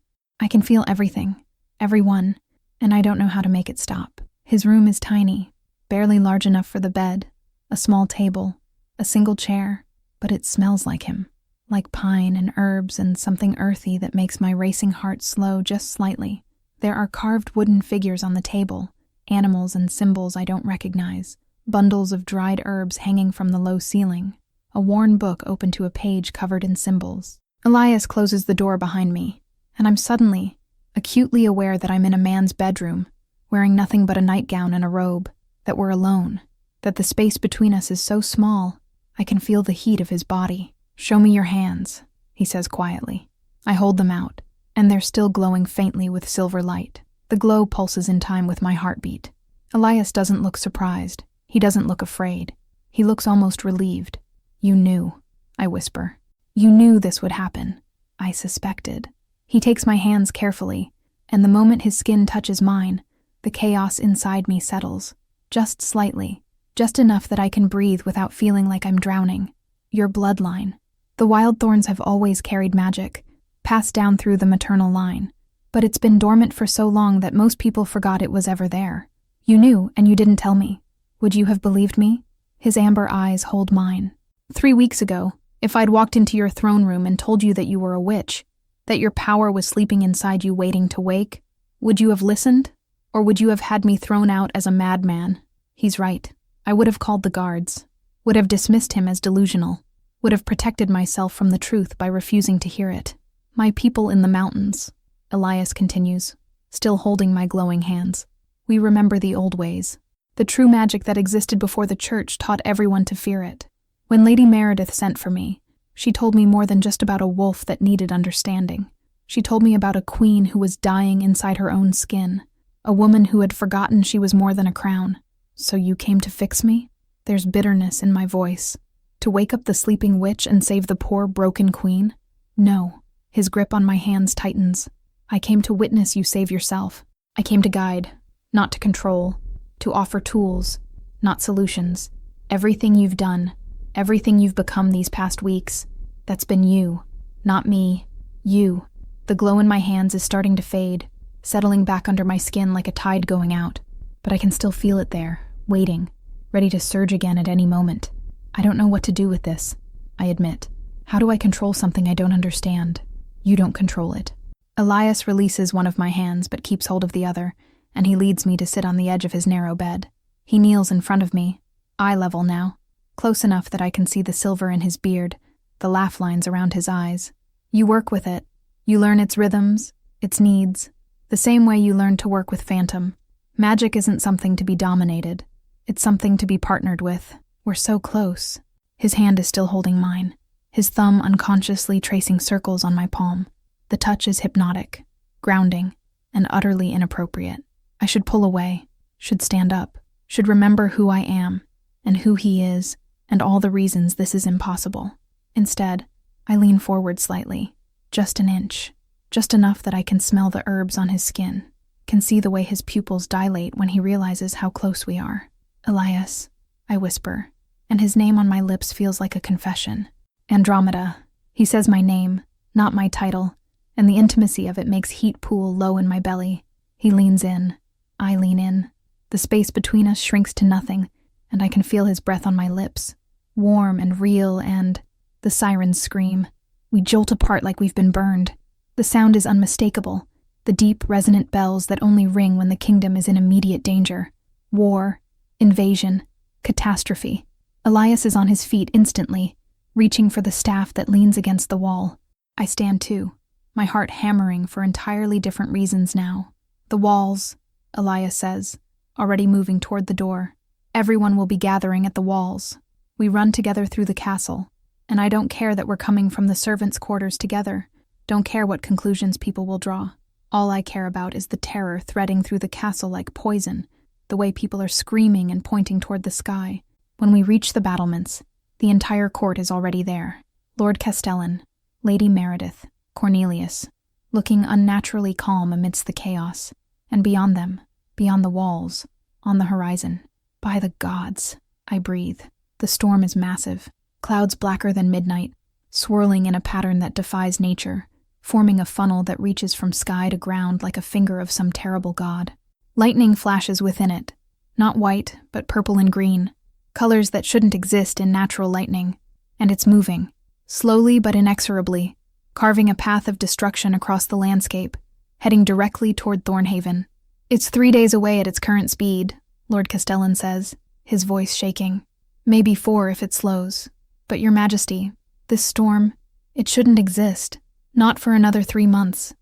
I can feel everything. Everyone. And I don't know how to make it stop. His room is tiny, barely large enough for the bed, a small table, a single chair, but it smells like him. Like pine and herbs and something earthy that makes my racing heart slow just slightly. There are carved wooden figures on the table, animals and symbols I don't recognize, bundles of dried herbs hanging from the low ceiling, a worn book open to a page covered in symbols. Elias closes the door behind me, and I'm suddenly, acutely aware that I'm in a man's bedroom, wearing nothing but a nightgown and a robe, that we're alone, that the space between us is so small, I can feel the heat of his body. "Show me your hands," he says quietly. I hold them out, and they're still glowing faintly with silver light. The glow pulses in time with my heartbeat. Elias doesn't look surprised. He doesn't look afraid. He looks almost relieved. "You knew," I whisper. "You knew this would happen." I suspected. He takes my hands carefully, and the moment his skin touches mine, the chaos inside me settles, just slightly, just enough that I can breathe without feeling like I'm drowning. "Your bloodline. The Wildthorns have always carried magic, passed down through the maternal line, but it's been dormant for so long that most people forgot it was ever there. You knew, and you didn't tell me. Would you have believed me?" His amber eyes hold mine. 3 weeks ago, if I'd walked into your throne room and told you that you were a witch, that your power was sleeping inside you waiting to wake, would you have listened? Or would you have had me thrown out as a madman? He's right. I would have called the guards, would have dismissed him as delusional, would have protected myself from the truth by refusing to hear it. "My people in the mountains," Elias continues, still holding my glowing hands. "We remember the old ways. The true magic that existed before the church taught everyone to fear it. When Lady Meredith sent for me, she told me more than just about a wolf that needed understanding. She told me about a queen who was dying inside her own skin, a woman who had forgotten she was more than a crown. So you came to fix me?" There's bitterness in my voice. To wake up the sleeping witch and save the poor, broken queen? No. His grip on my hands tightens. I came to witness you save yourself. I came to guide, not to control, to offer tools, not solutions. Everything you've done, everything you've become these past weeks, that's been you, not me, you. The glow in my hands is starting to fade, settling back under my skin like a tide going out, but I can still feel it there, waiting, ready to surge again at any moment. I don't know what to do with this, I admit. How do I control something I don't understand? You don't control it. Elias releases one of my hands but keeps hold of the other, and he leads me to sit on the edge of his narrow bed. He kneels in front of me, eye level now, close enough that I can see the silver in his beard, the laugh lines around his eyes. You work with it. You learn its rhythms, its needs, the same way you learn to work with Phantom. Magic isn't something to be dominated. It's something to be partnered with. We're so close. His hand is still holding mine, his thumb unconsciously tracing circles on my palm. The touch is hypnotic, grounding, and utterly inappropriate. I should pull away, should stand up, should remember who I am, and who he is, and all the reasons this is impossible. Instead, I lean forward slightly, just an inch, just enough that I can smell the herbs on his skin, can see the way his pupils dilate when he realizes how close we are. Elias, I whisper, and his name on my lips feels like a confession. Andromeda. He says my name, not my title, and the intimacy of it makes heat pool low in my belly. He leans in. I lean in. The space between us shrinks to nothing, and I can feel his breath on my lips, warm and real, and the sirens scream. We jolt apart like we've been burned. The sound is unmistakable, the deep, resonant bells that only ring when the kingdom is in immediate danger. War, invasion, catastrophe. Elias is on his feet instantly, reaching for the staff that leans against the wall. I stand too, my heart hammering for entirely different reasons now. The walls, Elias says, already moving toward the door. Everyone will be gathering at the walls. We run together through the castle, and I don't care that we're coming from the servants' quarters together. Don't care what conclusions people will draw. All I care about is the terror threading through the castle like poison, the way people are screaming and pointing toward the sky. When we reach the battlements, the entire court is already there. Lord Castellan, Lady Meredith, Cornelius, looking unnaturally calm amidst the chaos, and beyond them, beyond the walls, on the horizon. By the gods, I breathe. The storm is massive, clouds blacker than midnight, swirling in a pattern that defies nature, forming a funnel that reaches from sky to ground like a finger of some terrible god. Lightning flashes within it, not white, but purple and green, colors that shouldn't exist in natural lightning, and it's moving, slowly but inexorably, carving a path of destruction across the landscape, heading directly toward Thornhaven. It's 3 days away at its current speed, Lord Castellan says, his voice shaking. Maybe 4 if it slows. But Your Majesty, this storm, it shouldn't exist. Not for another 3 months.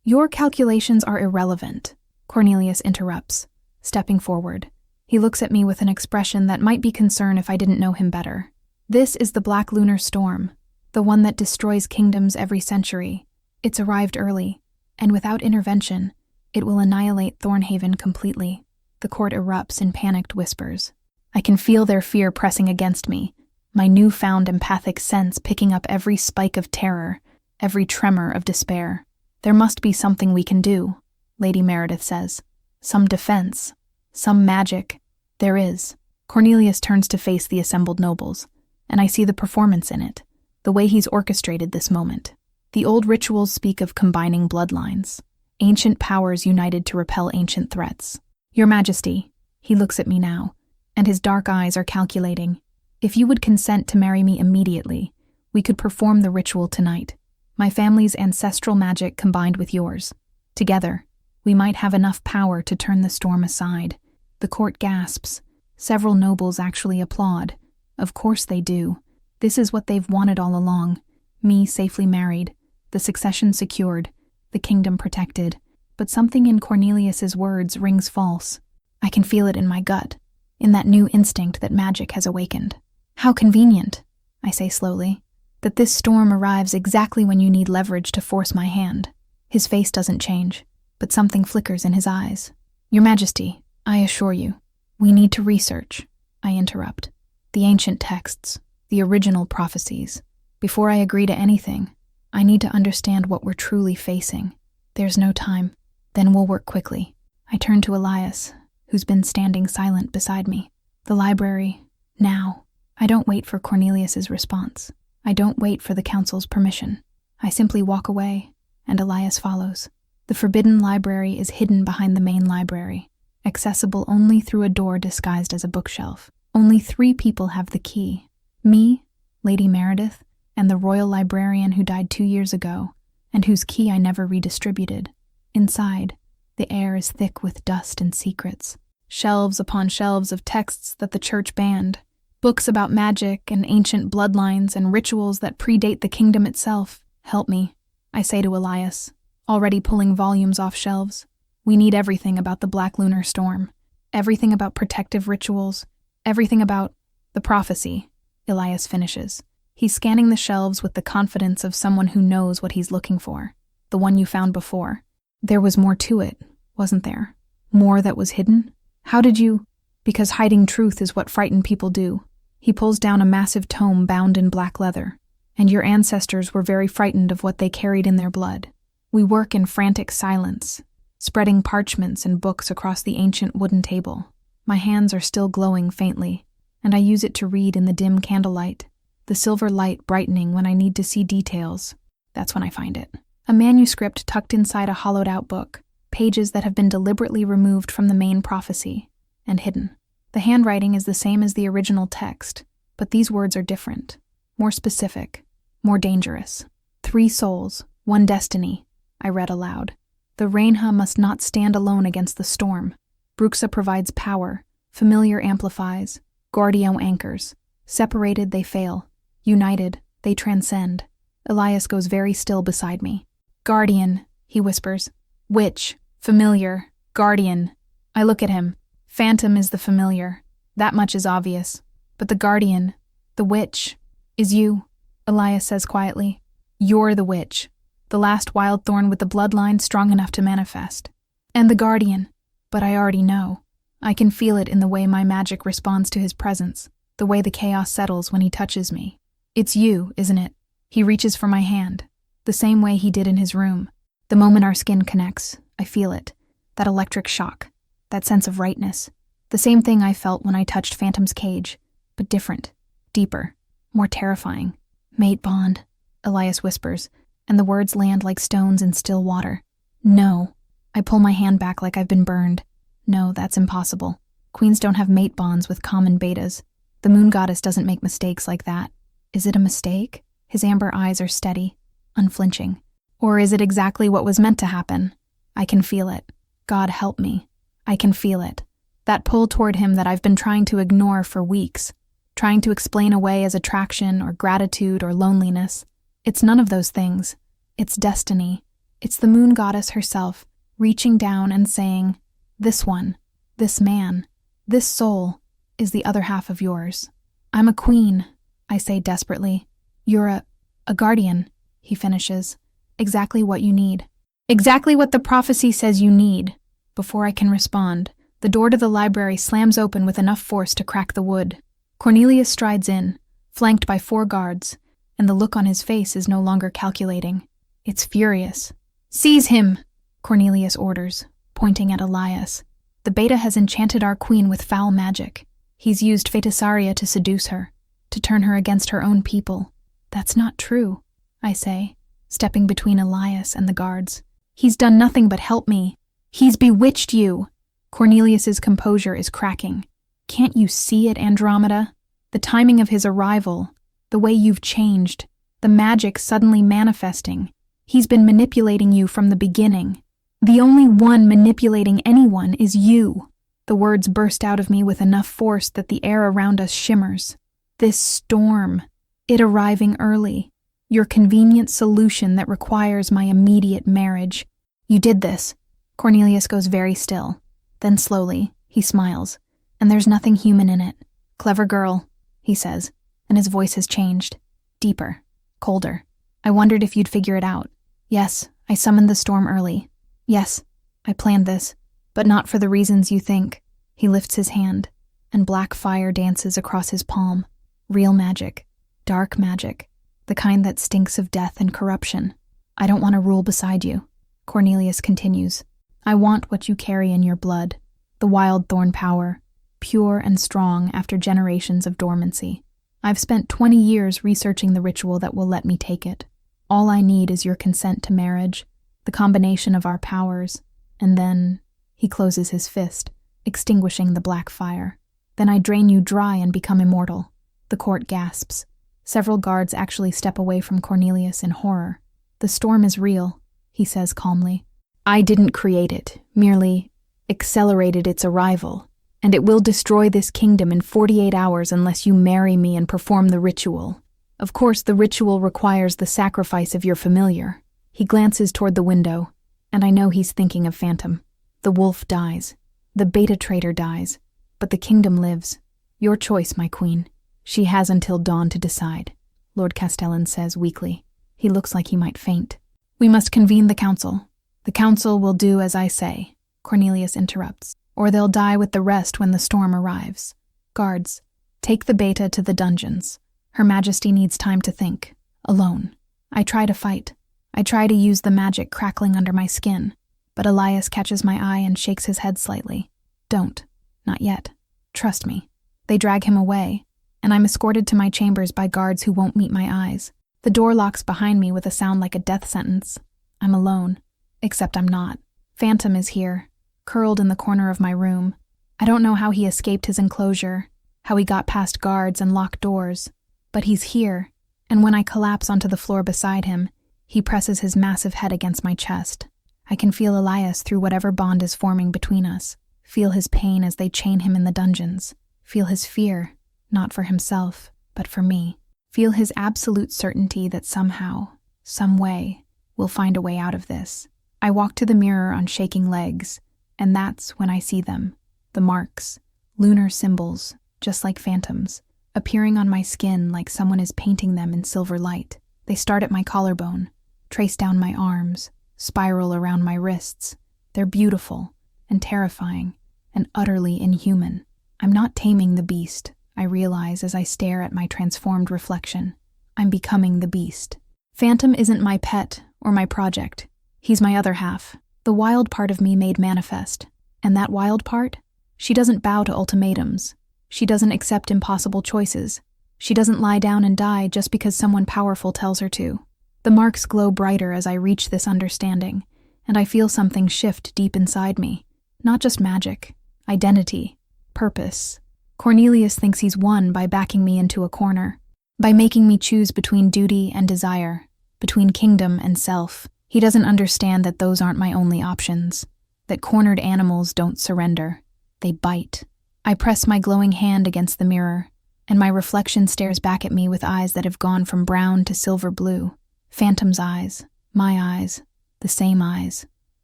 Your calculations are irrelevant, Cornelius interrupts, stepping forward. He looks at me with an expression that might be concern if I didn't know him better. This is the Black Lunar Storm, the one that destroys kingdoms every century. It's arrived early, and without intervention, it will annihilate Thornhaven completely. The court erupts in panicked whispers. I can feel their fear pressing against me, my newfound empathic sense picking up every spike of terror, every tremor of despair. There must be something we can do, Lady Meredith says. Some defense, some magic. There is. Cornelius turns to face the assembled nobles, and I see the performance in it, the way he's orchestrated this moment. The old rituals speak of combining bloodlines, ancient powers united to repel ancient threats. Your Majesty, he looks at me now, and his dark eyes are calculating. If you would consent to marry me immediately, we could perform the ritual tonight. My family's ancestral magic combined with yours. Together, we might have enough power to turn the storm aside. The court gasps. Several nobles actually applaud. Of course they do. This is what they've wanted all along. Me safely married, the succession secured, the kingdom protected. But something in Cornelius's words rings false. I can feel it in my gut, in that new instinct that magic has awakened. How convenient, I say slowly, that this storm arrives exactly when you need leverage to force my hand. His face doesn't change, but something flickers in his eyes. Your Majesty, I assure you, we need to research, I interrupt. The ancient texts, the original prophecies. Before I agree to anything, I need to understand what we're truly facing. There's no time. Then we'll work quickly. I turn to Elias, who's been standing silent beside me. The library, now. I don't wait for Cornelius's response. I don't wait for the council's permission. I simply walk away, and Elias follows. The forbidden library is hidden behind the main library, accessible only through a door disguised as a bookshelf. Only 3 people have the key. Me, Lady Meredith, and the royal librarian who died 2 years ago, and whose key I never redistributed. Inside, the air is thick with dust and secrets. Shelves upon shelves of texts that the church banned. Books about magic and ancient bloodlines and rituals that predate the kingdom itself. Help me, I say to Elias, already pulling volumes off shelves. We need everything about the Black Lunar Storm. Everything about protective rituals. Everything about the prophecy, Elias finishes. He's scanning the shelves with the confidence of someone who knows what he's looking for. The one you found before. There was more to it, wasn't there? More that was hidden? How did you? Because hiding truth is what frightened people do. He pulls down a massive tome bound in black leather. And your ancestors were very frightened of what they carried in their blood. We work in frantic silence, spreading parchments and books across the ancient wooden table. My hands are still glowing faintly, and I use it to read in the dim candlelight, the silver light brightening when I need to see details. That's when I find it. A manuscript tucked inside a hollowed-out book, pages that have been deliberately removed from the main prophecy, and hidden. The handwriting is the same as the original text, but these words are different, more specific, more dangerous. 3 souls, 1 destiny, I read aloud. The Reinha must not stand alone against the storm. Bruxa provides power, familiar amplifies, Guardio anchors. Separated, they fail. United, they transcend. Elias goes very still beside me. Guardian, he whispers. Witch, familiar, guardian. I look at him. Phantom is the familiar. That much is obvious. But the guardian, the witch, is you, Elias says quietly. You're the witch. The last wild thorn with the bloodline strong enough to manifest. And the guardian. But I already know. I can feel it in the way my magic responds to his presence, the way the chaos settles when he touches me. It's you, isn't it? He reaches for my hand, the same way he did in his room. The moment our skin connects, I feel it. That electric shock, that sense of rightness. The same thing I felt when I touched Phantom's cage, but different, deeper, more terrifying. Mate bond, Elias whispers, and the words land like stones in still water. No. I pull my hand back like I've been burned. No, that's impossible. Queens don't have mate bonds with common betas. The moon goddess doesn't make mistakes like that. Is it a mistake? His amber eyes are steady, unflinching. Or is it exactly what was meant to happen? I can feel it. God help me. I can feel it. That pull toward him that I've been trying to ignore for weeks, trying to explain away as attraction or gratitude or loneliness. It's none of those things. It's destiny. It's the moon goddess herself, reaching down and saying, this one, this man, this soul, is the other half of yours. I'm a queen, I say desperately. You're a guardian, he finishes. Exactly what you need. Exactly what the prophecy says you need. Before I can respond, the door to the library slams open with enough force to crack the wood. Cornelius strides in, flanked by 4 guards, and the look on his face is no longer calculating. It's furious. Seize him, Cornelius orders, pointing at Elias. The beta has enchanted our queen with foul magic. He's used Feitisaria to seduce her, to turn her against her own people. That's not true, I say, stepping between Elias and the guards. He's done nothing but help me. He's bewitched you. Cornelius's composure is cracking. Can't you see it, Andromeda? The timing of his arrival, the way you've changed, the magic suddenly manifesting. He's been manipulating you from the beginning. The only one manipulating anyone is you. The words burst out of me with enough force that the air around us shimmers. This storm, it arriving early. Your convenient solution that requires my immediate marriage. You did this. Cornelius goes very still. Then slowly, he smiles, and there's nothing human in it. Clever girl, he says, and his voice has changed. Deeper, colder. I wondered if you'd figure it out. Yes, I summoned the storm early. Yes, I planned this, but not for the reasons you think. He lifts his hand. and black fire dances across his palm. Real magic. Dark magic. The kind that stinks of death and corruption. I don't want to rule beside you, Cornelius continues. I want what you carry in your blood. The wild thorn power. Pure and strong after generations of dormancy. I've spent 20 years researching the ritual that will let me take it. All I need is your consent to marriage, the combination of our powers, and then he closes his fist, extinguishing the black fire. Then I drain you dry and become immortal. The court gasps. Several guards actually step away from Cornelius in horror. The storm is real, he says calmly. I didn't create it, merely accelerated its arrival. And it will destroy this kingdom in 48 hours unless you marry me and perform the ritual. Of course, the ritual requires the sacrifice of your familiar. He glances toward the window, and I know he's thinking of Phantom. The wolf dies. The beta traitor dies. But the kingdom lives. Your choice, my queen. She has until dawn to decide, Lord Castellan says weakly. He looks like he might faint. We must convene the council. The council will do as I say, Cornelius interrupts. Or they'll die with the rest when the storm arrives. Guards, take the beta to the dungeons. Her Majesty needs time to think. Alone. I try to fight. I try to use the magic crackling under my skin. But Elias catches my eye and shakes his head slightly. Don't. Not yet. Trust me. They drag him away, and I'm escorted to my chambers by guards who won't meet my eyes. The door locks behind me with a sound like a death sentence. I'm alone. Except I'm not. Phantom is here, curled in the corner of my room. I don't know how he escaped his enclosure, how he got past guards and locked doors, but he's here, and when I collapse onto the floor beside him, he presses his massive head against my chest. I can feel Elias through whatever bond is forming between us, feel his pain as they chain him in the dungeons, feel his fear, not for himself, but for me, feel his absolute certainty that somehow, some way, we'll find a way out of this. I walk to the mirror on shaking legs, and that's when I see them, the marks, lunar symbols, just like phantoms, appearing on my skin like someone is painting them in silver light. They start at my collarbone, trace down my arms, spiral around my wrists. They're beautiful and terrifying and utterly inhuman. I'm not taming the beast, I realize as I stare at my transformed reflection. I'm becoming the beast. Phantom isn't my pet or my project. He's my other half. The wild part of me made manifest. And that wild part? She doesn't bow to ultimatums. She doesn't accept impossible choices. She doesn't lie down and die just because someone powerful tells her to. The marks glow brighter as I reach this understanding, and I feel something shift deep inside me. Not just magic, identity, purpose. Cornelius thinks he's won by backing me into a corner, by making me choose between duty and desire, between kingdom and self. He doesn't understand that those aren't my only options, that cornered animals don't surrender. They bite. I press my glowing hand against the mirror, and my reflection stares back at me with eyes that have gone from brown to silver blue. Phantom's eyes, my eyes, the same eyes.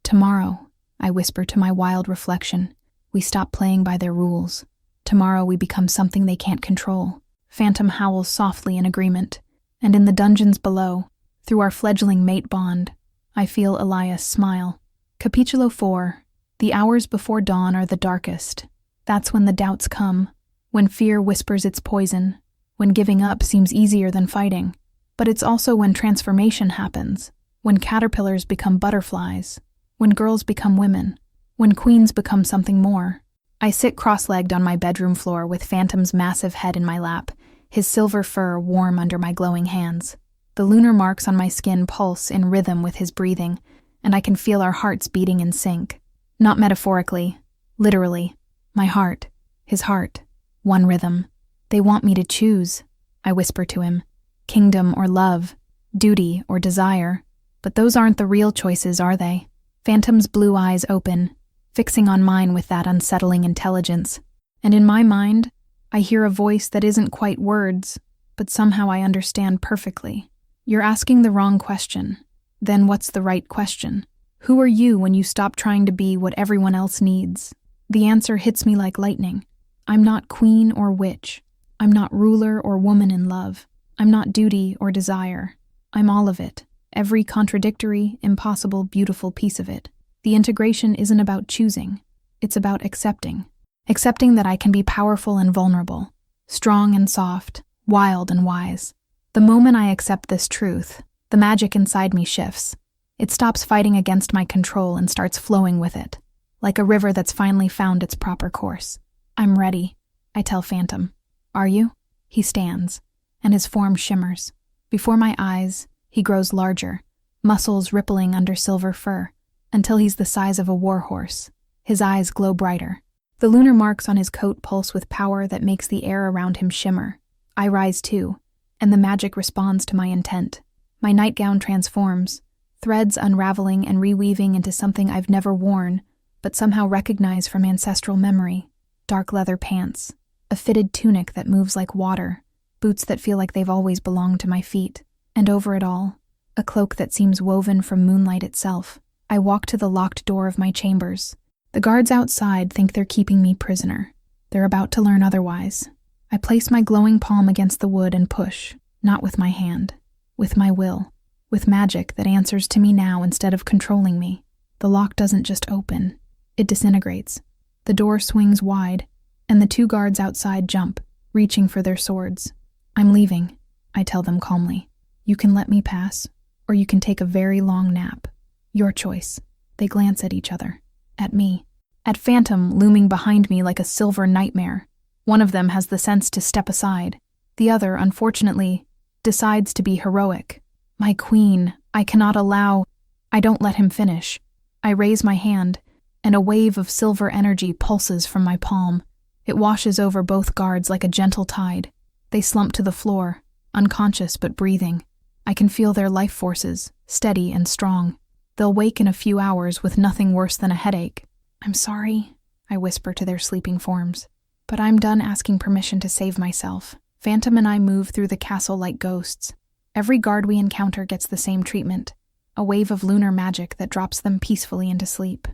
Tomorrow, I whisper to my wild reflection, we stop playing by their rules. Tomorrow we become something they can't control. Phantom howls softly in agreement, and in the dungeons below, through our fledgling mate bond, I feel Elias smile. Capítulo 4. The hours before dawn are the darkest. That's when the doubts come, when fear whispers its poison, when giving up seems easier than fighting. But it's also when transformation happens, when caterpillars become butterflies, when girls become women, when queens become something more. I sit cross-legged on my bedroom floor with Phantom's massive head in my lap, his silver fur warm under my glowing hands. The lunar marks on my skin pulse in rhythm with his breathing, and I can feel our hearts beating in sync. Not metaphorically, literally. My heart, his heart, one rhythm. They want me to choose, I whisper to him. Kingdom or love, duty or desire. But those aren't the real choices, are they? Phantom's blue eyes open, fixing on mine with that unsettling intelligence. And in my mind, I hear a voice that isn't quite words, but somehow I understand perfectly. You're asking the wrong question. Then what's the right question? Who are you when you stop trying to be what everyone else needs? The answer hits me like lightning. I'm not queen or witch. I'm not ruler or woman in love. I'm not duty or desire. I'm all of it. Every contradictory, impossible, beautiful piece of it. The integration isn't about choosing. It's about accepting. accepting that I can be powerful and vulnerable, strong and soft, wild and wise. The moment I accept this truth, the magic inside me shifts. It stops fighting against my control and starts flowing with it, like a river that's finally found its proper course. I'm ready, I tell Phantom. Are you? He stands, and his form shimmers. Before my eyes, he grows larger, muscles rippling under silver fur, until he's the size of a warhorse. His eyes glow brighter. The lunar marks on his coat pulse with power that makes the air around him shimmer. I rise too, and the magic responds to my intent. My nightgown transforms, threads unraveling and reweaving into something I've never worn, but somehow recognize from ancestral memory. Dark leather pants, a fitted tunic that moves like water, boots that feel like they've always belonged to my feet, and over it all, a cloak that seems woven from moonlight itself. I walk to the locked door of my chambers. The guards outside think they're keeping me prisoner. They're about to learn otherwise. I place my glowing palm against the wood and push, not with my hand, with my will, with magic that answers to me now instead of controlling me. The lock doesn't just open, it disintegrates. The door swings wide, and the two guards outside jump, reaching for their swords. I'm leaving, I tell them calmly. You can let me pass, or you can take a very long nap. Your choice. They glance at each other. At me. At Phantom looming behind me like a silver nightmare. One of them has the sense to step aside. The other, unfortunately, decides to be heroic. My queen, I cannot allow... I don't let him finish. I raise my hand, and a wave of silver energy pulses from my palm. It washes over both guards like a gentle tide. They slump to the floor, unconscious but breathing. I can feel their life forces, steady and strong. They'll wake in a few hours with nothing worse than a headache. I'm sorry, I whisper to their sleeping forms. But I'm done asking permission to save myself. Phantom and I move through the castle like ghosts. Every guard we encounter gets the same treatment, a wave of lunar magic that drops them peacefully into sleep.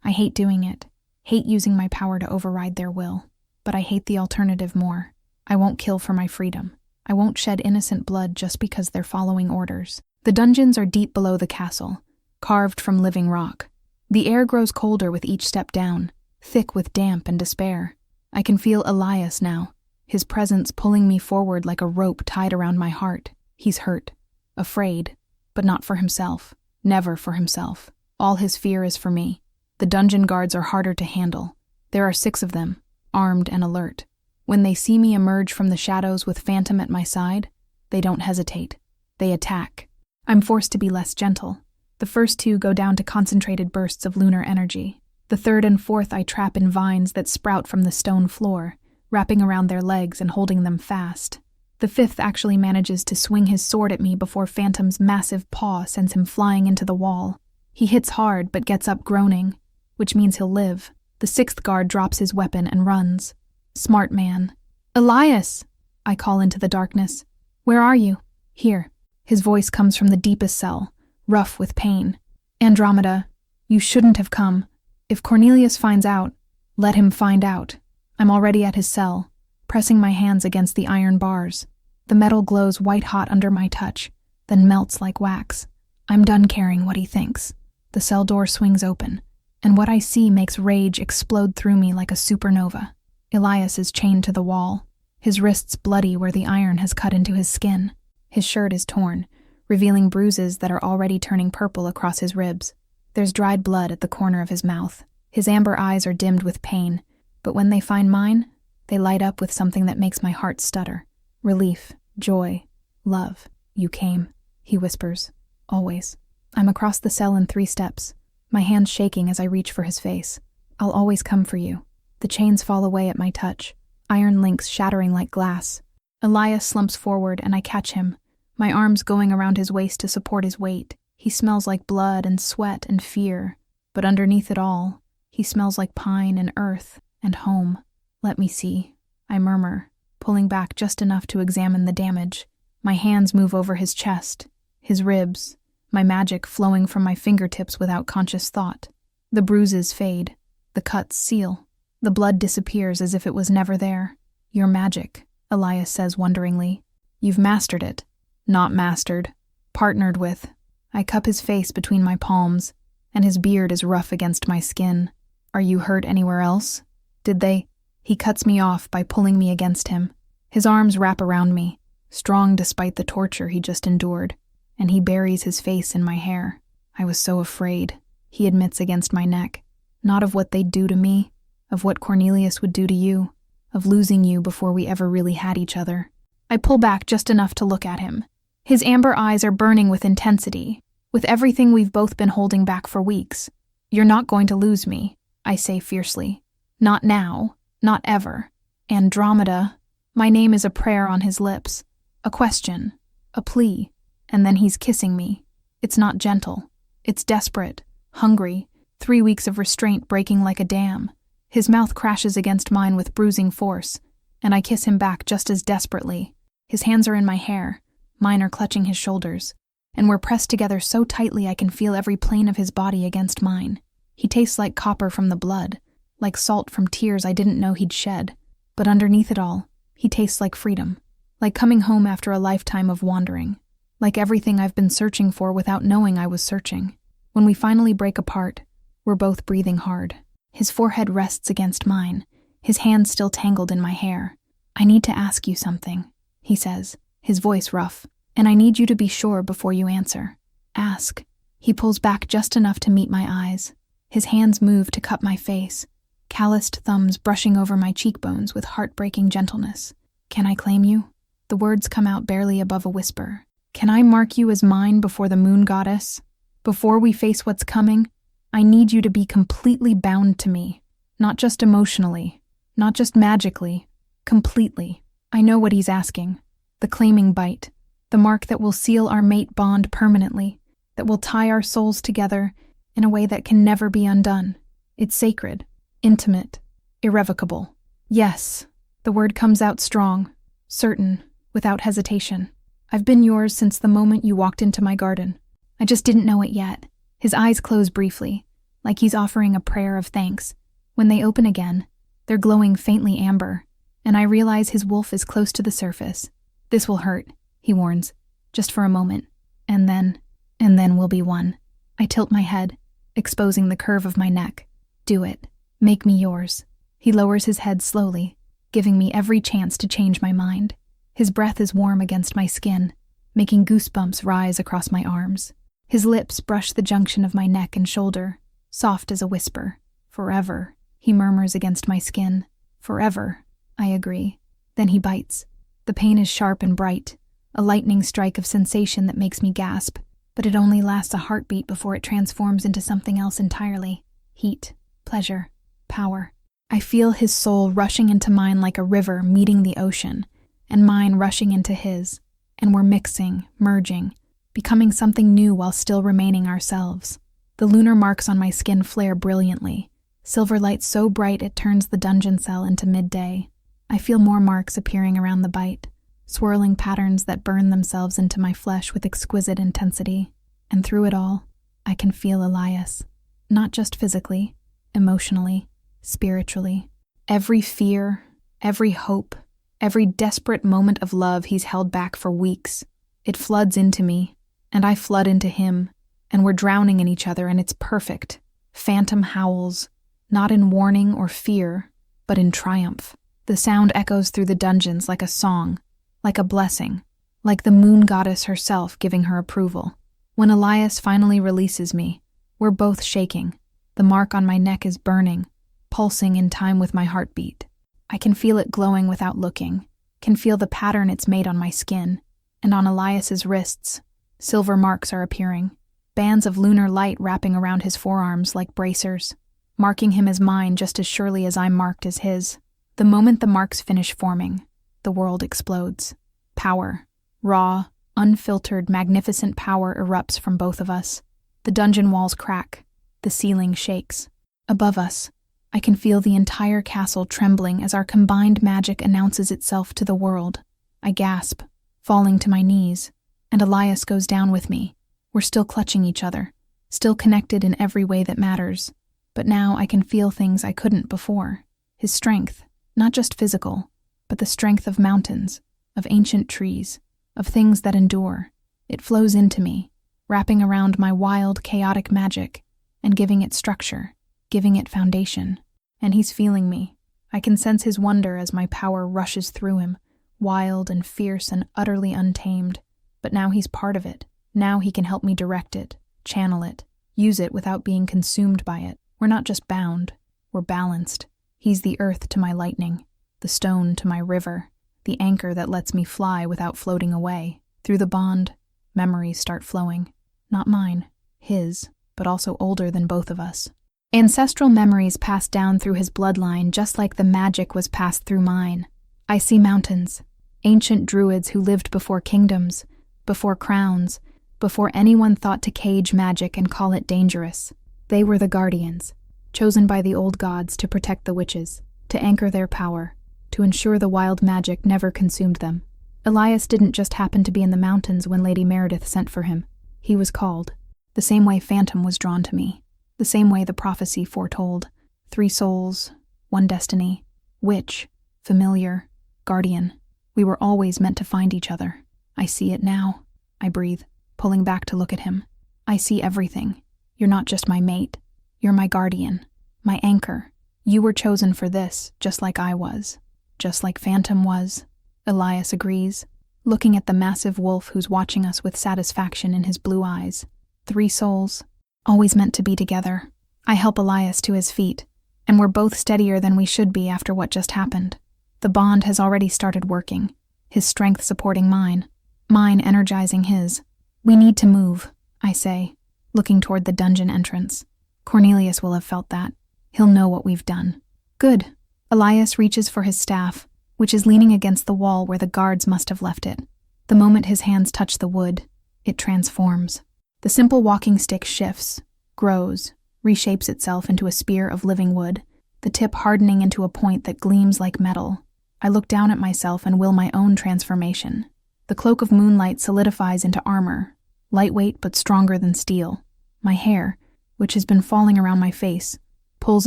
I hate doing it, hate using my power to override their will. But I hate the alternative more. I won't kill for my freedom. I won't shed innocent blood just because they're following orders. The dungeons are deep below the castle, carved from living rock. The air grows colder with each step down, thick with damp and despair. I can feel Elias now, his presence pulling me forward like a rope tied around my heart. He's hurt, afraid, but not for himself, never for himself. All his fear is for me. The dungeon guards are harder to handle. There are 6 of them, armed and alert. When they see me emerge from the shadows with Phantom at my side, they don't hesitate. They attack. I'm forced to be less gentle. The first 2 go down to concentrated bursts of lunar energy. The third and fourth I trap in vines that sprout from the stone floor, wrapping around their legs and holding them fast. The 5th actually manages to swing his sword at me before Phantom's massive paw sends him flying into the wall. He hits hard but gets up groaning, which means he'll live. The 6th guard drops his weapon and runs. Smart man. Elias! I call into the darkness. Where are you? Here. His voice comes from the deepest cell, rough with pain. Andromeda, you shouldn't have come. If Cornelius finds out, let him find out. I'm already at his cell, pressing my hands against the iron bars. The metal glows white-hot under my touch, then melts like wax. I'm done caring what he thinks. The cell door swings open, and what I see makes rage explode through me like a supernova. Elias is chained to the wall, his wrists bloody where the iron has cut into his skin. His shirt is torn, revealing bruises that are already turning purple across his ribs. There's dried blood at the corner of his mouth. His amber eyes are dimmed with pain, but when they find mine, they light up with something that makes my heart stutter. Relief, joy, love. You came, he whispers. Always. I'm across the cell in 3 steps, my hands shaking as I reach for his face. I'll always come for you. The chains fall away at my touch, iron links shattering like glass. Elias slumps forward and I catch him, my arms going around his waist to support his weight. He smells like blood and sweat and fear, but underneath it all, he smells like pine and earth and home. Let me see, I murmur, pulling back just enough to examine the damage. My hands move over his chest, his ribs, my magic flowing from my fingertips without conscious thought. The bruises fade, the cuts seal. The blood disappears as if it was never there. Your magic, Elias says wonderingly. You've mastered it. Not mastered. Partnered with. I cup his face between my palms, and his beard is rough against my skin. Are you hurt anywhere else? Did they? He cuts me off by pulling me against him. His arms wrap around me, strong despite the torture he just endured, and he buries his face in my hair. I was so afraid, he admits against my neck. Not of what they'd do to me, of what Cornelius would do to you, of losing you before we ever really had each other. I pull back just enough to look at him. His amber eyes are burning with intensity, with everything we've both been holding back for weeks. You're not going to lose me, I say fiercely. Not now, not ever. Andromeda. My name is a prayer on his lips, a question, a plea, and then he's kissing me. It's not gentle. It's desperate, hungry, 3 weeks of restraint breaking like a dam. His mouth crashes against mine with bruising force, and I kiss him back just as desperately. His hands are in my hair, mine are clutching his shoulders, and we're pressed together so tightly I can feel every plane of his body against mine. He tastes like copper from the blood, like salt from tears I didn't know he'd shed. But underneath it all, he tastes like freedom, like coming home after a lifetime of wandering, like everything I've been searching for without knowing I was searching. When we finally break apart, we're both breathing hard. His forehead rests against mine, his hands still tangled in my hair. I need to ask you something, he says, his voice rough, and I need you to be sure before you answer. Ask. He pulls back just enough to meet my eyes. His hands move to cup my face, calloused thumbs brushing over my cheekbones with heartbreaking gentleness. Can I claim you? The words come out barely above a whisper. Can I mark you as mine before the moon goddess? Before we face what's coming, I need you to be completely bound to me. Not just emotionally, not just magically, completely. I know what he's asking. The claiming bite. The mark that will seal our mate bond permanently, that will tie our souls together in a way that can never be undone. It's sacred, intimate, irrevocable. Yes, the word comes out strong, certain, without hesitation. I've been yours since the moment you walked into my garden. I just didn't know it yet. His eyes close briefly, like he's offering a prayer of thanks. When they open again, they're glowing faintly amber, and I realize his wolf is close to the surface. This will hurt, he warns, just for a moment, and then we'll be one. I tilt my head, exposing the curve of my neck. Do it. Make me yours. He lowers his head slowly, giving me every chance to change my mind. His breath is warm against my skin, making goosebumps rise across my arms. His lips brush the junction of my neck and shoulder, soft as a whisper. Forever, he murmurs against my skin. Forever, I agree. Then he bites. The pain is sharp and bright, a lightning strike of sensation that makes me gasp, but it only lasts a heartbeat before it transforms into something else entirely. Heat, pleasure, power. I feel his soul rushing into mine like a river meeting the ocean, and mine rushing into his, and we're mixing, merging, becoming something new while still remaining ourselves. The lunar marks on my skin flare brilliantly, silver light so bright it turns the dungeon cell into midday. I feel more marks appearing around the bite, swirling patterns that burn themselves into my flesh with exquisite intensity. And through it all, I can feel Elias, not just physically, emotionally, spiritually. Every fear, every hope, every desperate moment of love he's held back for weeks. It floods into me, and I flood into him, and we're drowning in each other, and it's perfect. Phantom howls, not in warning or fear, but in triumph. The sound echoes through the dungeons like a song, like a blessing, like the moon goddess herself giving her approval. When Elias finally releases me, we're both shaking. The mark on my neck is burning, pulsing in time with my heartbeat. I can feel it glowing without looking, can feel the pattern it's made on my skin, and on Elias's wrists. Silver marks are appearing, bands of lunar light wrapping around his forearms like bracers, marking him as mine just as surely as I'm marked as his. The moment the marks finish forming, the world explodes. Power, raw, unfiltered, magnificent power erupts from both of us. The dungeon walls crack, the ceiling shakes. Above us, I can feel the entire castle trembling as our combined magic announces itself to the world. I gasp, falling to my knees, and Elias goes down with me. We're still clutching each other, still connected in every way that matters. But now I can feel things I couldn't before. His strength, not just physical, but the strength of mountains, of ancient trees, of things that endure. It flows into me, wrapping around my wild, chaotic magic, and giving it structure, giving it foundation. And he's feeling me. I can sense his wonder as my power rushes through him, wild and fierce and utterly untamed. But now he's part of it. Now he can help me direct it, channel it, use it without being consumed by it. We're not just bound, we're balanced. He's the earth to my lightning, the stone to my river, the anchor that lets me fly without floating away. Through the bond, memories start flowing. Not mine, his, but also older than both of us. Ancestral memories passed down through his bloodline just like the magic was passed through mine. I see mountains, ancient druids who lived before kingdoms, before crowns, before anyone thought to cage magic and call it dangerous. They were the guardians, chosen by the old gods to protect the witches, to anchor their power, to ensure the wild magic never consumed them. Elias didn't just happen to be in the mountains when Lady Meredith sent for him. He was called, the same way Phantom was drawn to me, the same way the prophecy foretold. 3 souls, 1 destiny, witch, familiar, guardian. We were always meant to find each other. I see it now. I breathe, pulling back to look at him. I see everything. You're not just my mate. You're my guardian, my anchor. You were chosen for this, just like I was. Just like Phantom was. Elias agrees, looking at the massive wolf who's watching us with satisfaction in his blue eyes. 3 souls, always meant to be together. I help Elias to his feet, and we're both steadier than we should be after what just happened. The bond has already started working, his strength supporting mine energizing his. We need to move, I say, looking toward the dungeon entrance. Cornelius will have felt that. He'll know what we've done. Good. Elias reaches for his staff, which is leaning against the wall where the guards must have left it. The moment his hands touch the wood, it transforms. The simple walking stick shifts, grows, reshapes itself into a spear of living wood, the tip hardening into a point that gleams like metal. I look down at myself and will my own transformation. The cloak of moonlight solidifies into armor, lightweight but stronger than steel. My hair, which has been falling around my face, pulls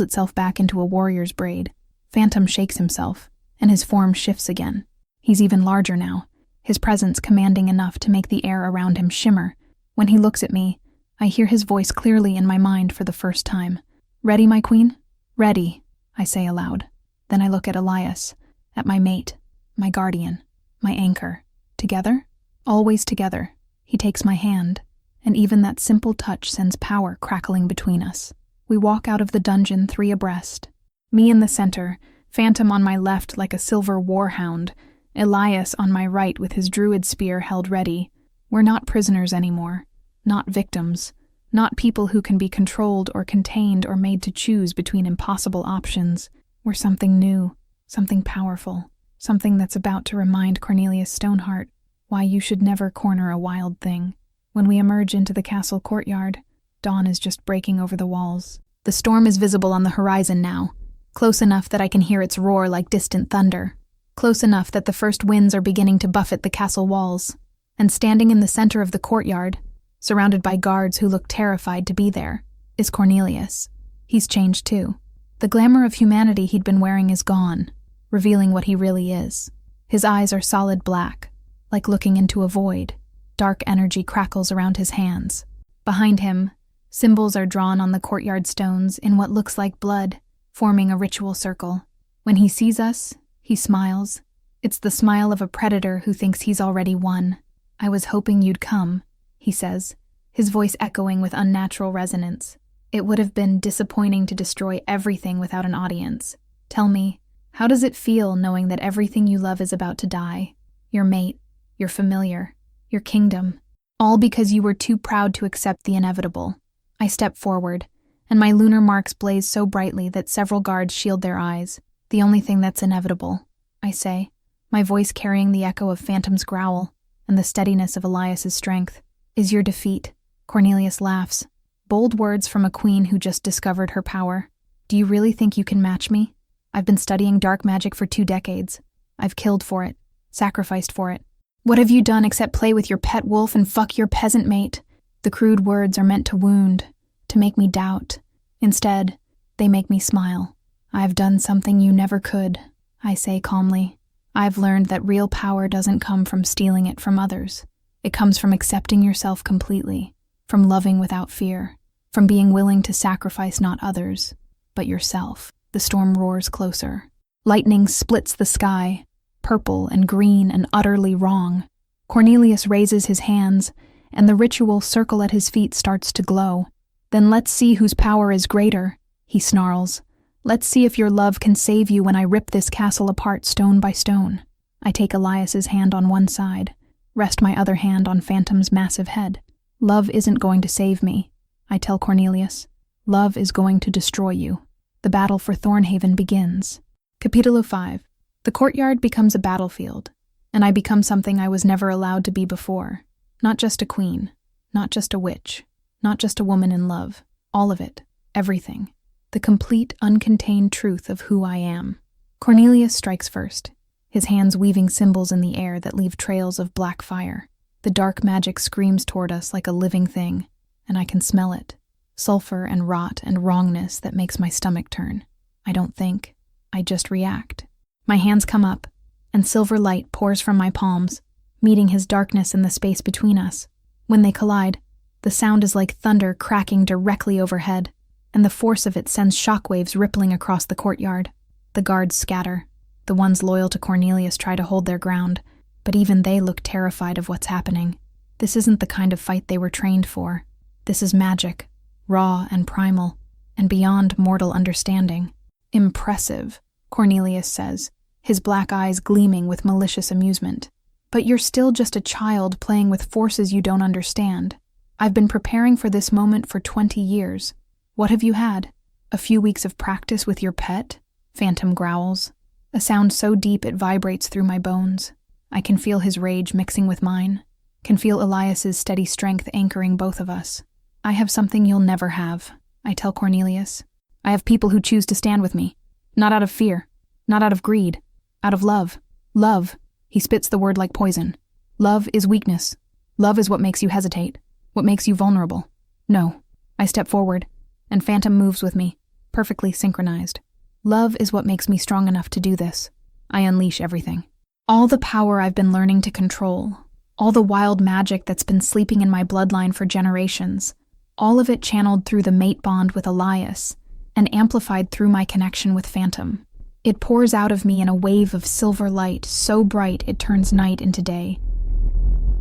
itself back into a warrior's braid. Phantom shakes himself, and his form shifts again. He's even larger now, his presence commanding enough to make the air around him shimmer. When he looks at me, I hear his voice clearly in my mind for the first time. Ready, my queen? Ready, I say aloud. Then I look at Elias, at my mate, my guardian, my anchor. Together? Always together. He takes my hand, and even that simple touch sends power crackling between us. We walk out of the dungeon 3 abreast. Me in the center, Phantom on my left like a silver warhound, Elias on my right with his druid spear held ready. We're not prisoners anymore, not victims, not people who can be controlled or contained or made to choose between impossible options. We're something new, something powerful, something that's about to remind Cornelius Stoneheart why you should never corner a wild thing. When we emerge into the castle courtyard, dawn is just breaking over the walls. The storm is visible on the horizon now, close enough that I can hear its roar like distant thunder, close enough that the first winds are beginning to buffet the castle walls. And standing in the center of the courtyard, surrounded by guards who look terrified to be there, is Cornelius. He's changed too. The glamour of humanity he'd been wearing is gone, revealing what he really is. His eyes are solid black, like looking into a void. Dark energy crackles around his hands. Behind him, symbols are drawn on the courtyard stones in what looks like blood, forming a ritual circle. When he sees us, he smiles. It's the smile of a predator who thinks he's already won. I was hoping you'd come, he says, his voice echoing with unnatural resonance. It would have been disappointing to destroy everything without an audience. Tell me, how does it feel knowing that everything you love is about to die? Your mate, your familiar, your kingdom, all because you were too proud to accept the inevitable. I step forward, and my lunar marks blaze so brightly that several guards shield their eyes. The only thing that's inevitable, I say, my voice carrying the echo of Phantom's growl and the steadiness of Elias's strength, is your defeat. Cornelius laughs. Bold words from a queen who just discovered her power. Do you really think you can match me? I've been studying dark magic for 2 decades. I've killed for it, sacrificed for it. What have you done except play with your pet wolf and fuck your peasant mate? The crude words are meant to wound, to make me doubt. Instead, they make me smile. I've done something you never could, I say calmly. I've learned that real power doesn't come from stealing it from others. It comes from accepting yourself completely, from loving without fear, from being willing to sacrifice not others, but yourself. The storm roars closer. Lightning splits the sky, purple and green and utterly wrong. Cornelius raises his hands, and the ritual circle at his feet starts to glow. "Then let's see whose power is greater," he snarls. "Let's see if your love can save you when I rip this castle apart stone by stone." I take Elias's hand on one side, rest my other hand on Phantom's massive head. "Love isn't going to save me," I tell Cornelius. "Love is going to destroy you." The battle for Thornhaven begins. Capítulo 5. The courtyard becomes a battlefield, and I become something I was never allowed to be before. Not just a queen, not just a witch, not just a woman in love. All of it, everything. The complete, uncontained truth of who I am. Cornelius strikes first, his hands weaving symbols in the air that leave trails of black fire. The dark magic screams toward us like a living thing, and I can smell it. Sulfur and rot and wrongness that makes my stomach turn. I don't think, I just react. My hands come up, and silver light pours from my palms, meeting his darkness in the space between us. When they collide, the sound is like thunder cracking directly overhead, and the force of it sends shockwaves rippling across the courtyard. The guards scatter. The ones loyal to Cornelius try to hold their ground, but even they look terrified of what's happening. This isn't the kind of fight they were trained for. This is magic, raw and primal, and beyond mortal understanding. "Impressive," Cornelius says, his black eyes gleaming with malicious amusement. "But you're still just a child playing with forces you don't understand. I've been preparing for this moment for 20 years. What have you had? A few weeks of practice with your pet?" Phantom growls, a sound so deep it vibrates through my bones. I can feel his rage mixing with mine, can feel Elias's steady strength anchoring both of us. "I have something you'll never have," I tell Cornelius. "I have people who choose to stand with me. Not out of fear, not out of greed, out of love. Love," he spits the word like poison. "Love is weakness. Love is what makes you hesitate, what makes you vulnerable." "No." I step forward, and Phantom moves with me, perfectly synchronized. "Love is what makes me strong enough to do this." I unleash everything. All the power I've been learning to control, all the wild magic that's been sleeping in my bloodline for generations, all of it channeled through the mate bond with Elias, and amplified through my connection with Phantom. It pours out of me in a wave of silver light so bright it turns night into day.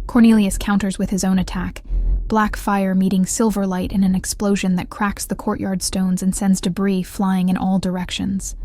Cornelius counters with his own attack, black fire meeting silver light in an explosion that cracks the courtyard stones and sends debris flying in all directions.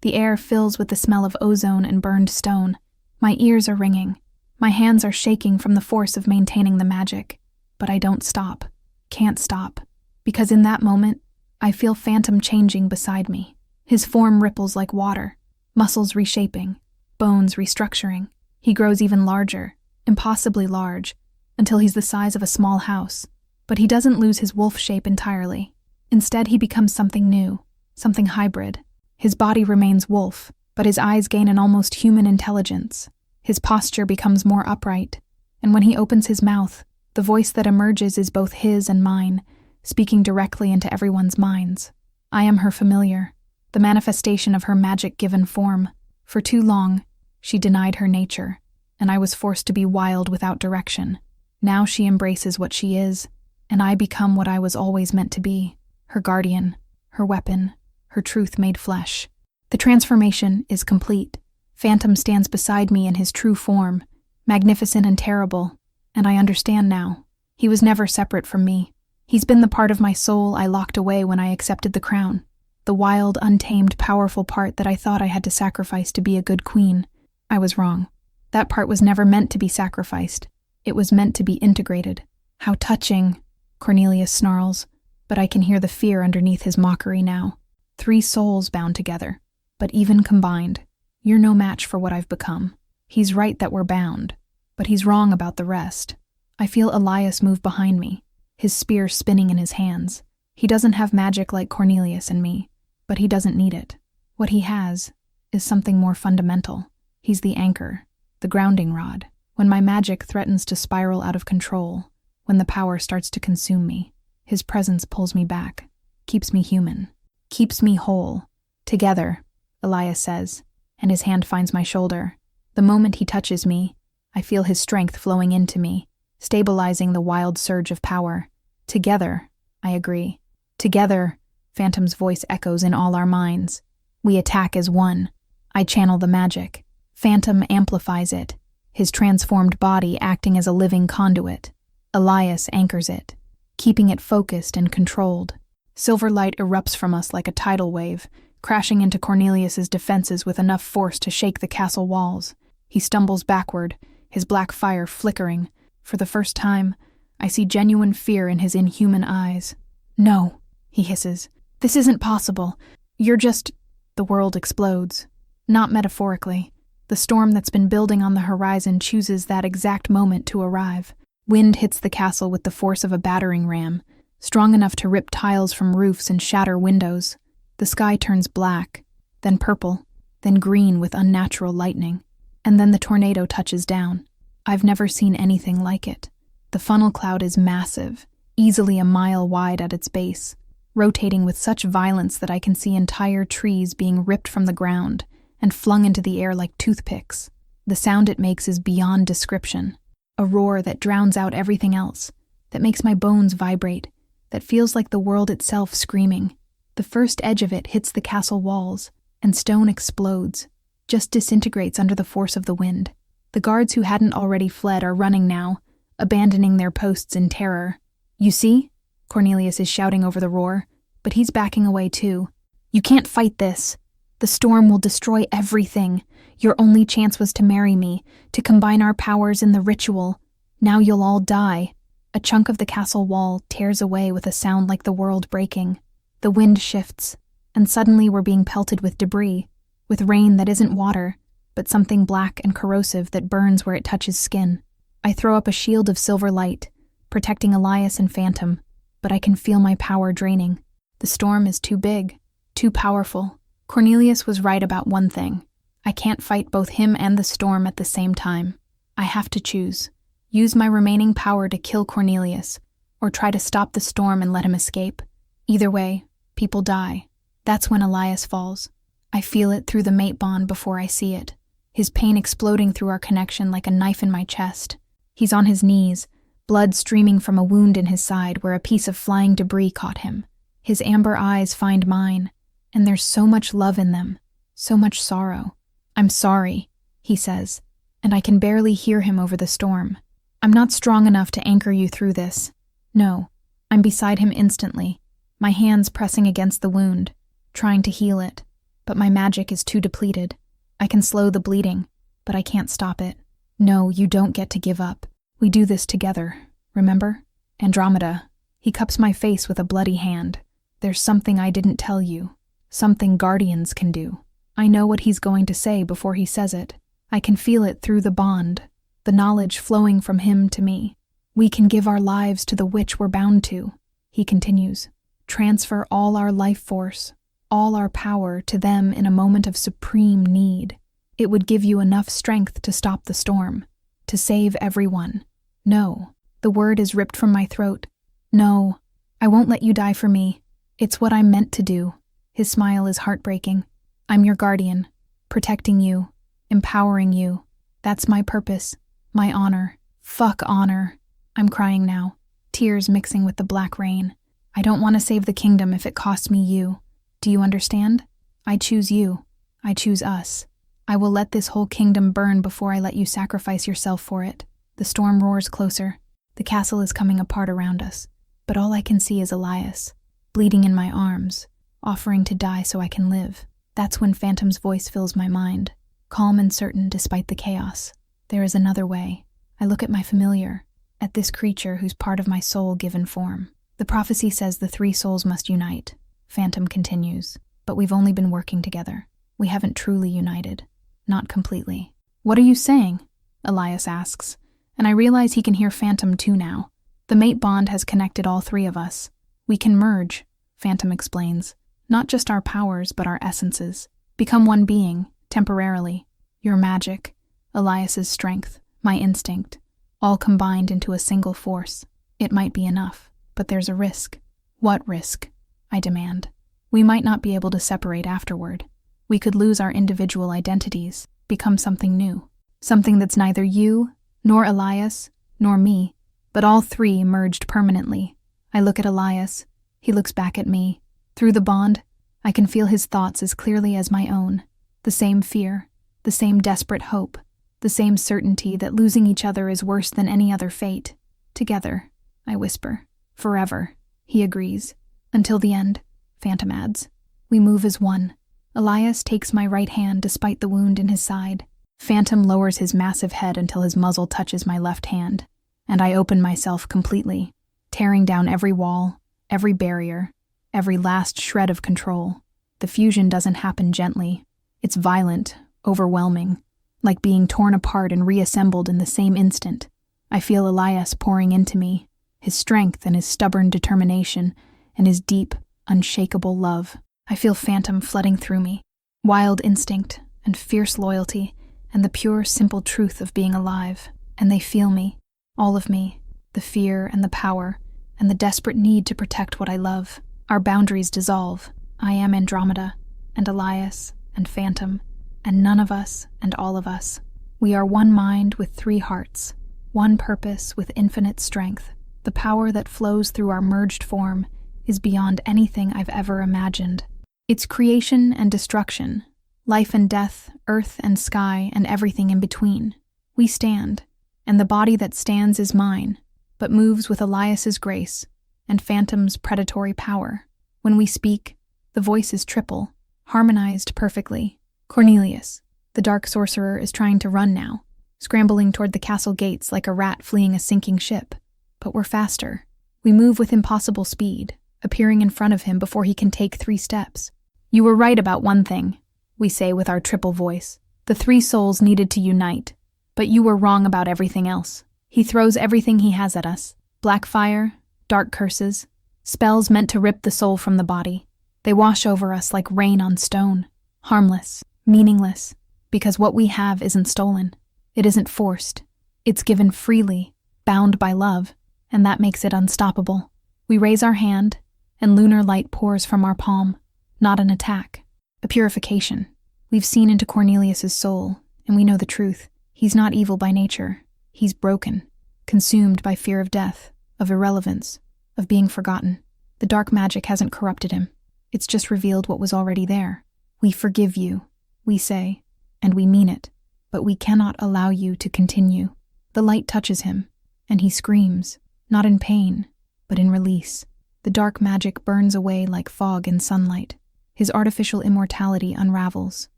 The air fills with the smell of ozone and burned stone. My ears are ringing. My hands are shaking from the force of maintaining the magic. But I don't stop. Can't stop. Because in that moment, I feel Phantom changing beside me. His form ripples like water, muscles reshaping, bones restructuring. He grows even larger, impossibly large, until he's the size of a small house. But he doesn't lose his wolf shape entirely. Instead, he becomes something new, something hybrid. His body remains wolf, but his eyes gain an almost human intelligence. His posture becomes more upright, and when he opens his mouth, the voice that emerges is both his and mine, speaking directly into everyone's minds. I am her familiar, the manifestation of her magic-given form. For too long, she denied her nature, and I was forced to be wild without direction. Now she embraces what she is, and I become what I was always meant to be, her guardian, her weapon, her truth made flesh. The transformation is complete. Phantom stands beside me in his true form, magnificent and terrible, and I understand now. He was never separate from me. He's been the part of my soul I locked away when I accepted the crown, the wild, untamed, powerful part that I thought I had to sacrifice to be a good queen. I was wrong. That part was never meant to be sacrificed. It was meant to be integrated. "How touching," Cornelius snarls, but I can hear the fear underneath his mockery now. 3 souls bound together, but even combined, you're no match for what I've become. He's right that we're bound, but he's wrong about the rest. I feel Elias move behind me, his spear spinning in his hands. He doesn't have magic like Cornelius and me, but he doesn't need it. What he has is something more fundamental. He's the anchor, the grounding rod. When my magic threatens to spiral out of control, when the power starts to consume me, his presence pulls me back, keeps me human, keeps me whole. "Together," Elias says, and his hand finds my shoulder. The moment he touches me, I feel his strength flowing into me, stabilizing the wild surge of power. "Together," I agree. "Together," Phantom's voice echoes in all our minds. "We attack as one." I channel the magic. Phantom amplifies it, his transformed body acting as a living conduit. Elias anchors it, keeping it focused and controlled. Silver light erupts from us like a tidal wave, crashing into Cornelius's defenses with enough force to shake the castle walls. He stumbles backward, his black fire flickering. For the first time, I see genuine fear in his inhuman eyes. "No," he hisses. "This isn't possible. You're just—" The world explodes. Not metaphorically. The storm that's been building on the horizon chooses that exact moment to arrive. Wind hits the castle with the force of a battering ram, strong enough to rip tiles from roofs and shatter windows. The sky turns black, then purple, then green with unnatural lightning. And then the tornado touches down. I've never seen anything like it. The funnel cloud is massive, easily a mile wide at its base, rotating with such violence that I can see entire trees being ripped from the ground and flung into the air like toothpicks. The sound it makes is beyond description. A roar that drowns out everything else, that makes my bones vibrate, that feels like the world itself screaming. The first edge of it hits the castle walls, and stone explodes, just disintegrates under the force of the wind. The guards who hadn't already fled are running now, abandoning their posts in terror. "You see?" Cornelius is shouting over the roar, but he's backing away too. "You can't fight this. The storm will destroy everything. Your only chance was to marry me, to combine our powers in the ritual. Now you'll all die." A chunk of the castle wall tears away with a sound like the world breaking. The wind shifts, and suddenly we're being pelted with debris, with rain that isn't water, but something black and corrosive that burns where it touches skin. I throw up a shield of silver light, protecting Elias and Phantom, but I can feel my power draining. The storm is too big, too powerful. Cornelius was right about one thing. I can't fight both him and the storm at the same time. I have to choose. Use my remaining power to kill Cornelius, or try to stop the storm and let him escape. Either way, people die. That's when Elias falls. I feel it through the mate bond before I see it, his pain exploding through our connection like a knife in my chest. He's on his knees, blood streaming from a wound in his side where a piece of flying debris caught him. His amber eyes find mine, and there's so much love in them, so much sorrow. "I'm sorry," he says, and I can barely hear him over the storm. "I'm not strong enough to anchor you through this." No, I'm beside him instantly, my hands pressing against the wound, trying to heal it. But my magic is too depleted. I can slow the bleeding, but I can't stop it. "No, you don't get to give up. We do this together, remember? Andromeda." He cups my face with a bloody hand. "There's something I didn't tell you. Something guardians can do." I know what he's going to say before he says it. I can feel it through the bond, the knowledge flowing from him to me. "We can give our lives to the witch we're bound to," he continues. "Transfer all our life force, all our power to them in a moment of supreme need. It would give you enough strength to stop the storm, to save everyone." "No," the word is ripped from my throat. "No, I won't let you die for me. It's what I'm meant to do." His smile is heartbreaking. "I'm your guardian, protecting you, empowering you. That's my purpose, my honor." Fuck honor. I'm crying now, tears mixing with the black rain. I don't want to save the kingdom if it costs me you. Do you understand? I choose you. I choose us. I will let this whole kingdom burn before I let you sacrifice yourself for it. The storm roars closer. The castle is coming apart around us, but all I can see is Elias, bleeding in my arms, offering to die so I can live. That's when Phantom's voice fills my mind, calm and certain despite the chaos. There is another way. I look at my familiar, at this creature who's part of my soul given form. The prophecy says the three souls must unite, Phantom continues, but we've only been working together. We haven't truly united. Not completely. What are you saying? Elias asks, and I realize he can hear Phantom too now. The mate bond has connected all three of us. We can merge, Phantom explains. Not just our powers, but our essences. Become one being, temporarily. Your magic, Elias's strength, my instinct, all combined into a single force. It might be enough, but there's a risk. What risk? I demand. We might not be able to separate afterward. We could lose our individual identities, become something new. Something that's neither you, nor Elias, nor me, but all three merged permanently. I look at Elias. He looks back at me. Through the bond, I can feel his thoughts as clearly as my own. The The same fear, the same desperate hope, the same certainty that losing each other is worse than any other fate. Together, I whisper. Forever, he agrees. Until the end, Phantom adds. We move as one. Elias takes my right hand despite the wound in his side. Phantom lowers his massive head until his muzzle touches my left hand, and I open myself completely, tearing down every wall, every barrier, every last shred of control. The fusion doesn't happen gently. It's violent, overwhelming, like being torn apart and reassembled in the same instant. I feel Elias pouring into me, his strength and his stubborn determination, and his deep, unshakable love. I feel Phantom flooding through me, wild instinct and fierce loyalty, and the pure, simple truth of being alive. And they feel me, all of me, the fear and the power, and the desperate need to protect what I love. Our boundaries dissolve. I am Andromeda, and Elias, and Phantom, and none of us and all of us. We are one mind with three hearts, one purpose with infinite strength. The power that flows through our merged form is beyond anything I've ever imagined. It's creation and destruction, life and death, earth and sky, and everything in between. We stand, and the body that stands is mine, but moves with Elias's grace and Phantom's predatory power. When we speak, the voice is triple, harmonized perfectly. Cornelius, the dark sorcerer, is trying to run now, scrambling toward the castle gates like a rat fleeing a sinking ship. But we're faster. We move with impossible speed, appearing in front of him before he can take 3 steps. You were right about one thing, we say with our triple voice. The 3 souls needed to unite, but you were wrong about everything else. He throws everything he has at us. Black fire, dark curses, spells meant to rip the soul from the body. They wash over us like rain on stone. Harmless, meaningless, because what we have isn't stolen. It isn't forced. It's given freely, bound by love, and that makes it unstoppable. We raise our hand, and lunar light pours from our palm. Not an attack, a purification. We've seen into Cornelius's soul, and we know the truth. He's not evil by nature. He's broken, consumed by fear of death, of irrelevance, of being forgotten. The dark magic hasn't corrupted him. It's just revealed what was already there. We forgive you, we say, and we mean it, but we cannot allow you to continue. The light touches him, and he screams, not in pain, but in release. The dark magic burns away like fog in sunlight. His artificial immortality unravels,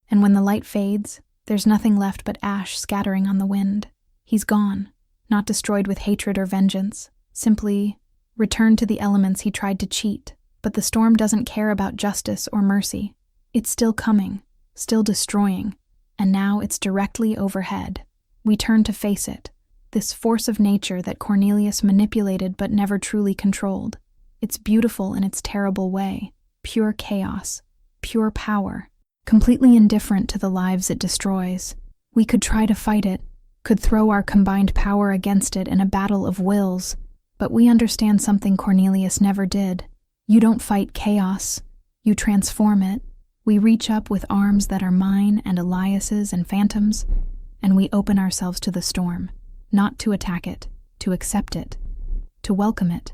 and when the light fades, there's nothing left but ash scattering on the wind. He's gone, not destroyed with hatred or vengeance, simply returned to the elements he tried to cheat. But the storm doesn't care about justice or mercy. It's still coming, still destroying, and now it's directly overhead. We turn to face it, this force of nature that Cornelius manipulated but never truly controlled. It's beautiful in its terrible way, pure chaos, pure power, completely indifferent to the lives it destroys. We could try to fight it, could throw our combined power against it in a battle of wills, but we understand something Cornelius never did. You don't fight chaos, you transform it. We reach up with arms that are mine and Elias's and Phantom's, and we open ourselves to the storm, not to attack it, to accept it, to welcome it.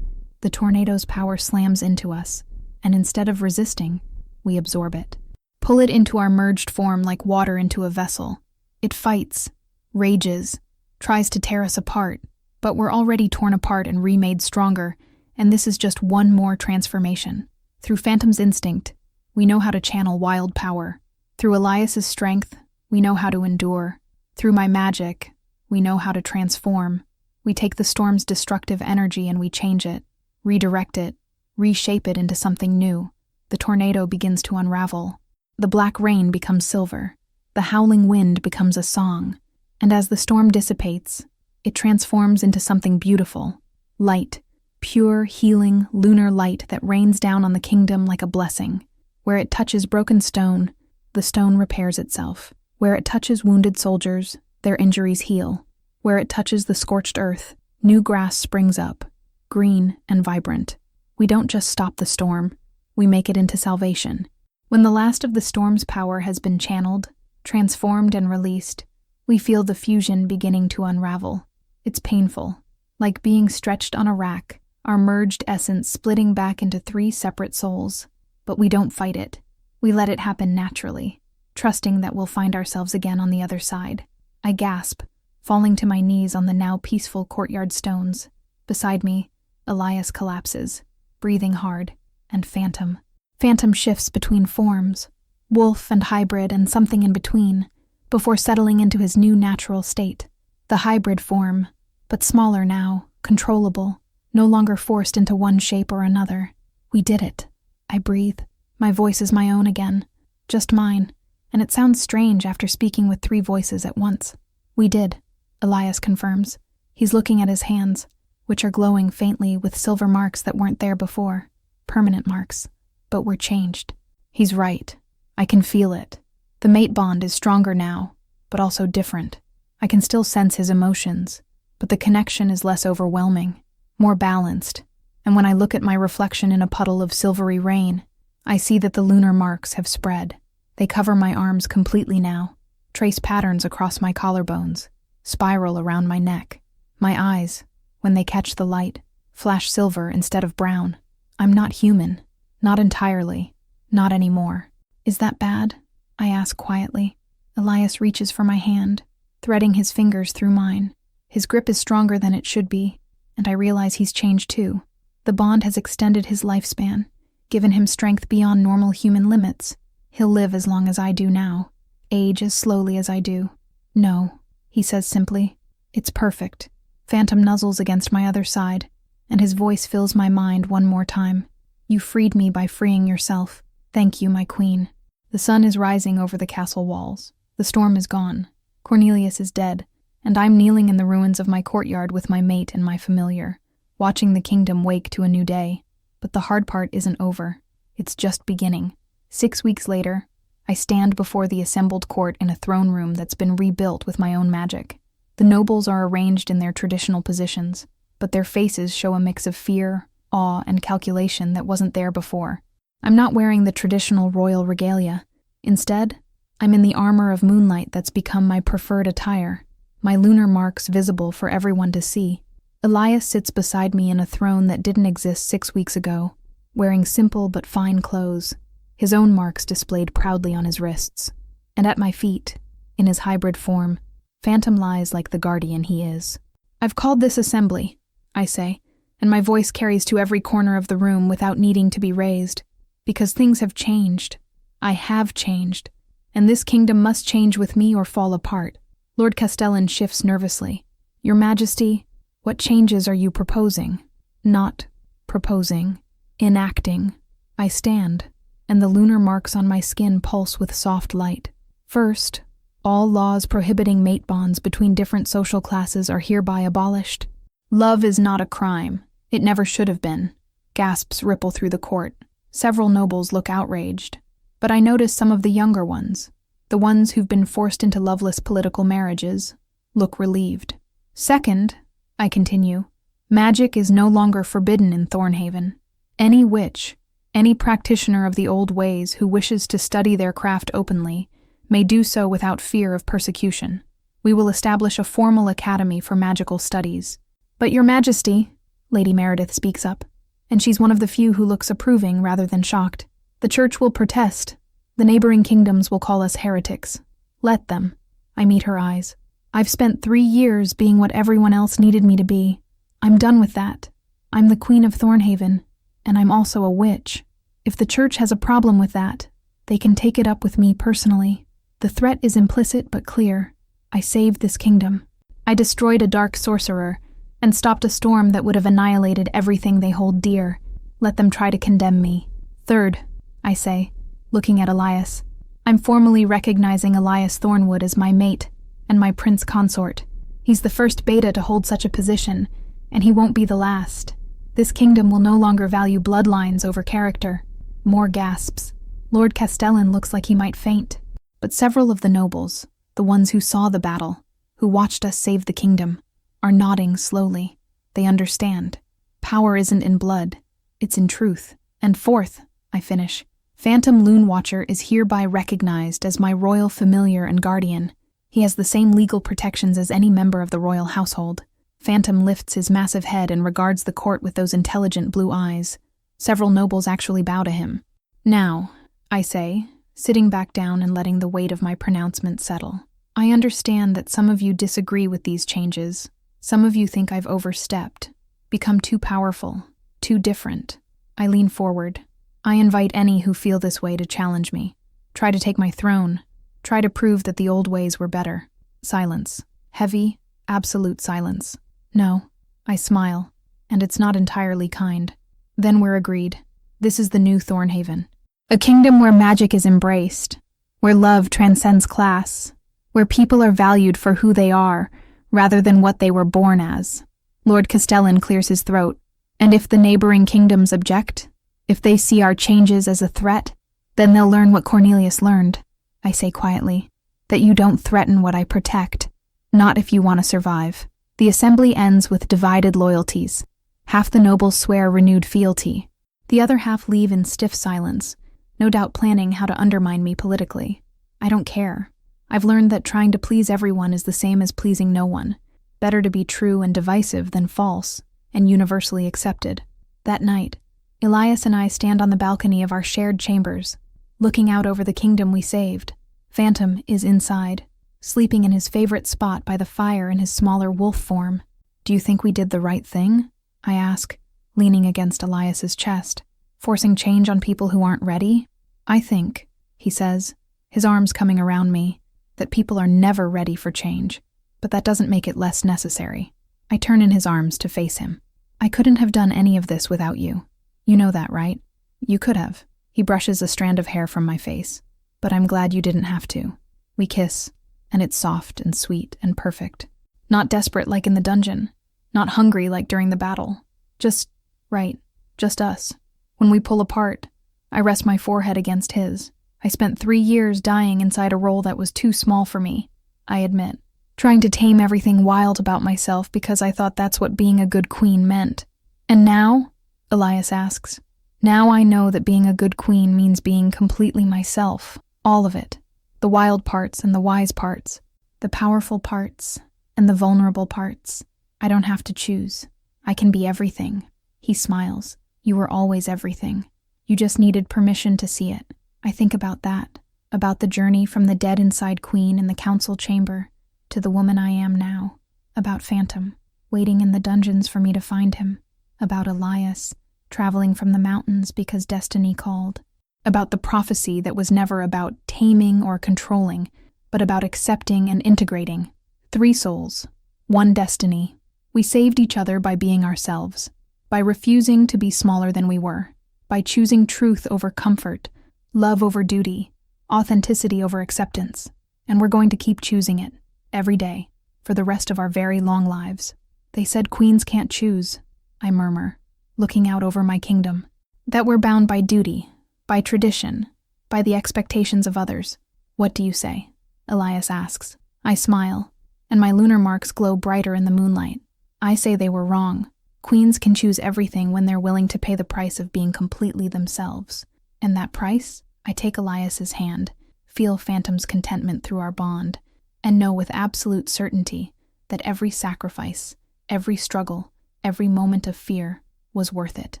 The tornado's power slams into us, and instead of resisting, we absorb it. Pull it into our merged form like water into a vessel. It fights, rages, tries to tear us apart, but we're already torn apart and remade stronger, and this is just one more transformation. Through Phantom's instinct, we know how to channel wild power. Through Elias's strength, we know how to endure. Through my magic, we know how to transform. We take the storm's destructive energy and we change it, redirect it, reshape it into something new. The tornado begins to unravel. The black rain becomes silver. The howling wind becomes a song. And as the storm dissipates, it transforms into something beautiful, light, pure, healing, lunar light that rains down on the kingdom like a blessing. Where it touches broken stone, the stone repairs itself. Where it touches wounded soldiers, their injuries heal. Where it touches the scorched earth, new grass springs up, green and vibrant. We don't just stop the storm, we make it into salvation. When the last of the storm's power has been channeled, transformed and released, we feel the fusion beginning to unravel. It's painful, like being stretched on a rack, our merged essence splitting back into 3 separate souls. But we don't fight it. We let it happen naturally. trusting that we'll find ourselves again on the other side. I gasp, falling to my knees on the now peaceful courtyard stones. Beside me, Elias collapses, breathing hard, and Phantom. Phantom shifts between forms, wolf and hybrid and something in between, before settling into his new natural state. The hybrid form, but smaller now, controllable, no longer forced into one shape or another. We did it. I breathe. My voice is my own again, just mine, and it sounds strange after speaking with 3 voices at once. We did, Elias confirms. He's looking at his hands, which are glowing faintly with silver marks that weren't there before. Permanent marks, but were changed. He's right. I can feel it. The mate bond is stronger now, but also different. I can still sense his emotions, but the connection is less overwhelming, more balanced, and when I look at my reflection in a puddle of silvery rain, I see that the lunar marks have spread. They cover my arms completely now, trace patterns across my collarbones, spiral around my neck. My eyes, when they catch the light, flash silver instead of brown. I'm not human. Not entirely. Not anymore. Is that bad? I ask quietly. Elias reaches for my hand, threading his fingers through mine. His grip is stronger than it should be, and I realize he's changed too. The bond has extended his lifespan, given him strength beyond normal human limits. He'll live as long as I do now, age as slowly as I do. No, he says simply. It's perfect. Phantom nuzzles against my other side, and his voice fills my mind one more time. You freed me by freeing yourself. Thank you, my queen. The sun is rising over the castle walls. The storm is gone. Cornelius is dead, and I'm kneeling in the ruins of my courtyard with my mate and my familiar, watching the kingdom wake to a new day. But the hard part isn't over. It's just beginning. 6 weeks later, I stand before the assembled court in a throne room that's been rebuilt with my own magic. The nobles are arranged in their traditional positions, but their faces show a mix of fear, awe, and calculation that wasn't there before. I'm not wearing the traditional royal regalia. Instead, I'm in the armor of moonlight that's become my preferred attire, my lunar marks visible for everyone to see. Elias sits beside me in a throne that didn't exist 6 weeks ago, wearing simple but fine clothes, his own marks displayed proudly on his wrists. And at my feet, in his hybrid form, Phantom lies like the guardian he is. I've called this assembly, I say, and my voice carries to every corner of the room without needing to be raised, because things have changed. I have changed, and this kingdom must change with me or fall apart. Lord Castellan shifts nervously. Your Majesty, what changes are you proposing? Not proposing, enacting. I stand, and the lunar marks on my skin pulse with soft light. First, all laws prohibiting mate bonds between different social classes are hereby abolished. Love is not a crime. It never should have been. Gasps ripple through the court. Several nobles look outraged. But I notice some of the younger ones, the ones who've been forced into loveless political marriages, look relieved. Second, I continue, magic is no longer forbidden in Thornhaven. Any witch, any practitioner of the old ways who wishes to study their craft openly, may do so without fear of persecution. We will establish a formal academy for magical studies. But Your Majesty, Lady Meredith speaks up, and she's one of the few who looks approving rather than shocked. The church will protest. The neighboring kingdoms will call us heretics. Let them. I meet her eyes. I've spent 3 years being what everyone else needed me to be. I'm done with that. I'm the Queen of Thornhaven, and I'm also a witch. If the church has a problem with that, they can take it up with me personally. The threat is implicit but clear. I saved this kingdom. I destroyed a dark sorcerer and stopped a storm that would have annihilated everything they hold dear. Let them try to condemn me. Third, I say, looking at Elias, I'm formally recognizing Elias Thornwood as my mate and my prince consort. He's the first beta to hold such a position, and he won't be the last. This kingdom will no longer value bloodlines over character. More gasps. Lord Castellan looks like he might faint. But several of the nobles, the ones who saw the battle, who watched us save the kingdom, are nodding slowly. They understand. Power isn't in blood. It's in truth. And fourth, I finish, Phantom Loonwatcher is hereby recognized as my royal familiar and guardian. He has the same legal protections as any member of the royal household. Phantom lifts his massive head and regards the court with those intelligent blue eyes. Several nobles actually bow to him. Now, I say, sitting back down and letting the weight of my pronouncement settle. I understand that some of you disagree with these changes. Some of you think I've overstepped, become too powerful, too different. I lean forward. I invite any who feel this way to challenge me. Try to take my throne. Try to prove that the old ways were better. Silence. Heavy, absolute silence. No. I smile, and it's not entirely kind. Then we're agreed. This is the new Thornhaven. A kingdom where magic is embraced, where love transcends class, where people are valued for who they are, rather than what they were born as. Lord Castellan clears his throat. And if the neighboring kingdoms object, if they see our changes as a threat, then they'll learn what Cornelius learned, I say quietly, that you don't threaten what I protect, not if you want to survive. The assembly ends with divided loyalties. Half the nobles swear renewed fealty. The other half leave in stiff silence, no doubt planning how to undermine me politically. I don't care. I've learned that trying to please everyone is the same as pleasing no one. Better to be true and divisive than false and universally accepted. That night, Elias and I stand on the balcony of our shared chambers, looking out over the kingdom we saved. Phantom is inside, sleeping in his favorite spot by the fire in his smaller wolf form. Do you think we did the right thing? I ask, leaning against Elias's chest. Forcing change on people who aren't ready? I think, he says, his arms coming around me, that people are never ready for change, but that doesn't make it less necessary. I turn in his arms to face him. I couldn't have done any of this without you. You know that, right? You could have. He brushes a strand of hair from my face. But I'm glad you didn't have to. We kiss, and it's soft and sweet and perfect. Not desperate like in the dungeon. Not hungry like during the battle. Just right. Just us. When we pull apart, I rest my forehead against his. I spent 3 years dying inside a role that was too small for me, I admit. Trying to tame everything wild about myself because I thought that's what being a good queen meant. And now? Elias asks. Now I know that being a good queen means being completely myself. All of it. The wild parts and the wise parts. The powerful parts and the vulnerable parts. I don't have to choose. I can be everything. He smiles. You were always everything. You just needed permission to see it. I think about that. About the journey from the dead inside Queen in the council chamber to the woman I am now. About Phantom, waiting in the dungeons for me to find him. About Elias, traveling from the mountains because destiny called. About the prophecy that was never about taming or controlling, but about accepting and integrating. 3 souls, 1 destiny. We saved each other by being ourselves, by refusing to be smaller than we were, by choosing truth over comfort, love over duty, authenticity over acceptance. And we're going to keep choosing it, every day, for the rest of our very long lives. They said queens can't choose, I murmur, looking out over my kingdom. That we're bound by duty, by tradition, by the expectations of others. What do you say? Elias asks. I smile, and my lunar marks glow brighter in the moonlight. I say they were wrong. Queens can choose everything when they're willing to pay the price of being completely themselves. And that price? I take Elias's hand, feel Phantom's contentment through our bond, and know with absolute certainty that every sacrifice, every struggle, every moment of fear was worth it.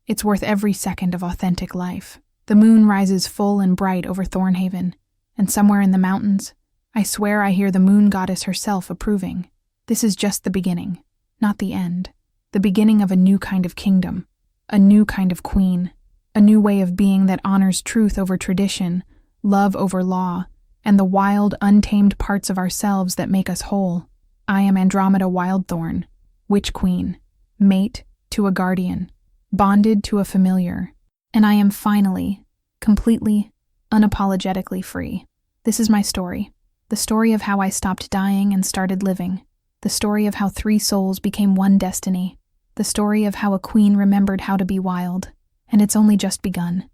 It's worth every second of authentic life. The moon rises full and bright over Thornhaven, and somewhere in the mountains, I swear I hear the moon goddess herself approving. This is just the beginning, not the end. The beginning of a new kind of kingdom, a new kind of queen, a new way of being that honors truth over tradition, love over law, and the wild, untamed parts of ourselves that make us whole. I am Andromeda Wildthorn, witch queen, mate to a guardian, bonded to a familiar, and I am finally, completely, unapologetically free. This is my story, the story of how I stopped dying and started living, the story of how 3 souls became 1 destiny, the story of how a queen remembered how to be wild, and it's only just begun.